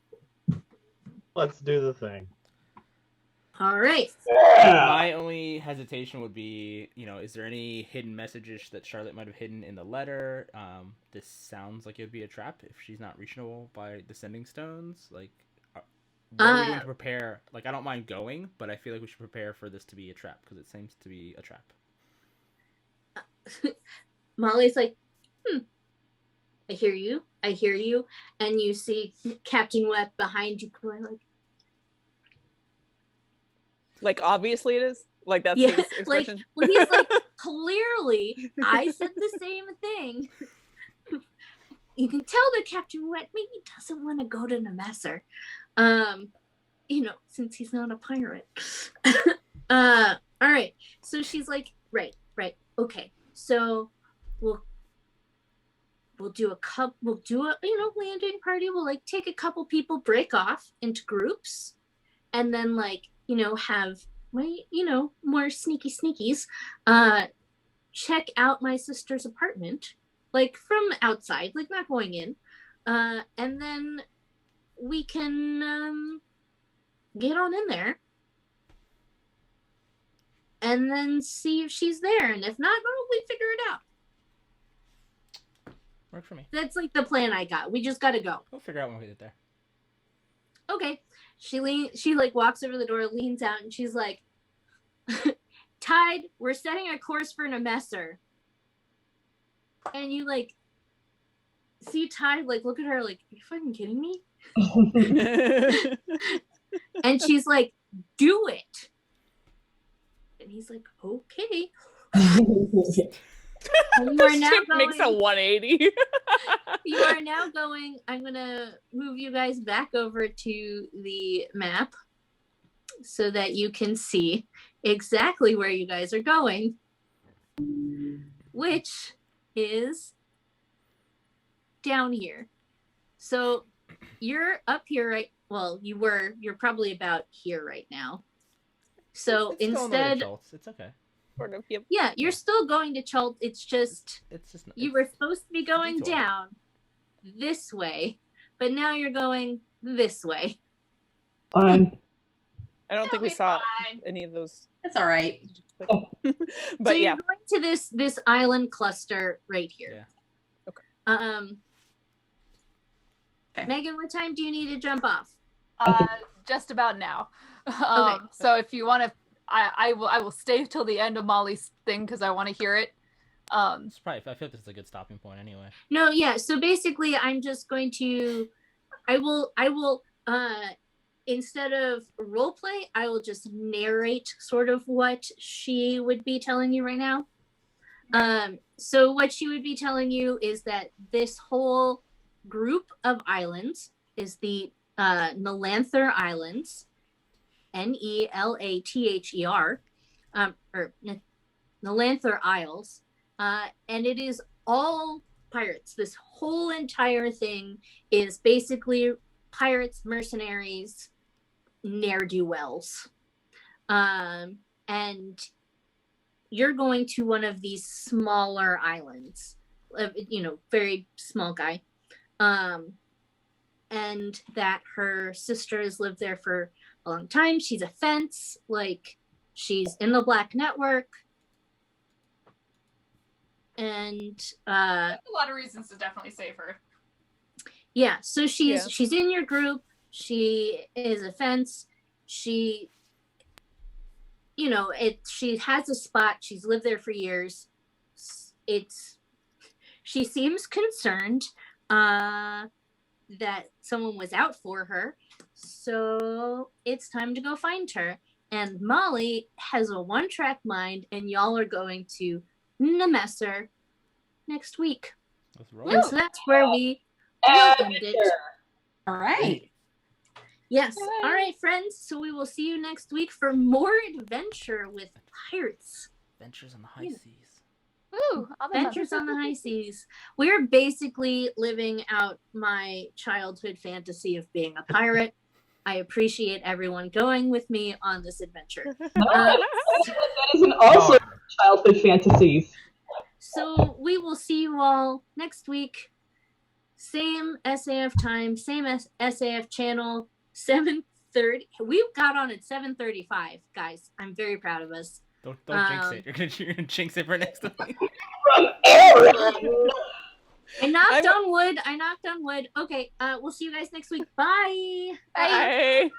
Let's do the thing. All right. Yeah. My only hesitation would be, is there any hidden messages that Charlotte might have hidden in the letter? This sounds like it would be a trap if she's not reachable by the sending stones. Like, what are we doing to prepare? Like, I don't mind going, but I feel like we should prepare for this to be a trap because it seems to be a trap. Molly's like, I hear you, and you see Captain Webb behind you going like obviously it is. Like that's yeah, his expression. like well, he's like, clearly I said the same thing. You can tell that Captain Webb maybe doesn't want to go to Nemesser, since he's not a pirate. All right, so she's like, right, okay, so we'll do a landing party. We'll like take a couple people, break off into groups, and then have more sneakies. Check out my sister's apartment, like from outside, like not going in, and then we can get on in there and then see if she's there, and if not, we figure it out. Works for me. That's like the plan I got. We just gotta go. We'll figure out when we get there. Okay. She like walks over the door, leans out, and she's like, Tide, we're setting a course for Nemesser. And you like see Tide like look at her like, are you fucking kidding me? And she's like, do it. And he's like, okay. You are now Chip going, makes a 180. you are now going. I'm gonna move you guys back over to the map so that you can see exactly where you guys are going, which is down here. So you're up here, right? Well, you're probably about here right now. So it's instead, it's okay. Sort of, yep. Yeah, you're still going to Chult. It's just you were supposed to be going down this way, but now you're going this way. Fine. I don't think we saw any of those. That's all right. But so yeah, you're going to this island cluster right here. Yeah. Okay. Megan, what time do you need to jump off? Just about now. Okay. So if you want to, I will stay till the end of Molly's thing because I want to hear it. It's probably, I feel like this is a good stopping point anyway. No, yeah. So basically, I'm just going to, I will, instead of role play, I will just narrate sort of what she would be telling you right now. So what she would be telling you is that this whole group of islands is the Nelanther Islands, Nelather, or Nelanther Isles, and it is all pirates. This whole entire thing is basically pirates, mercenaries, ne'er-do-wells, and you're going to one of these smaller islands, very small guy, and that her sister has lived there for a long time. She's a fence, like she's in the Black Network, and A lot of reasons to definitely save her. yeah. So she's in your group. She is a fence. She, she has a spot. She's lived there for years. She seems concerned that someone was out for her. So it's time to go find her. And Molly has a one-track mind, and y'all are going to Nemesser next week. Let's roll. And so that's where we will end it. All right. Yes. All right, friends. So we will see you next week for more adventure with pirates. Adventures on the high seas. Woo! Adventures on the high seas. We're basically living out my childhood fantasy of being a pirate. I appreciate everyone going with me on this adventure. That isn't also childhood fantasies. So we will see you all next week. Same SAF time, same SAF channel, 7:30. We got on at 7:35, guys. I'm very proud of us. Don't jinx it. You're gonna jinx it for next week. From Aaron. I knocked on wood. Okay, we'll see you guys next week. Bye. Bye.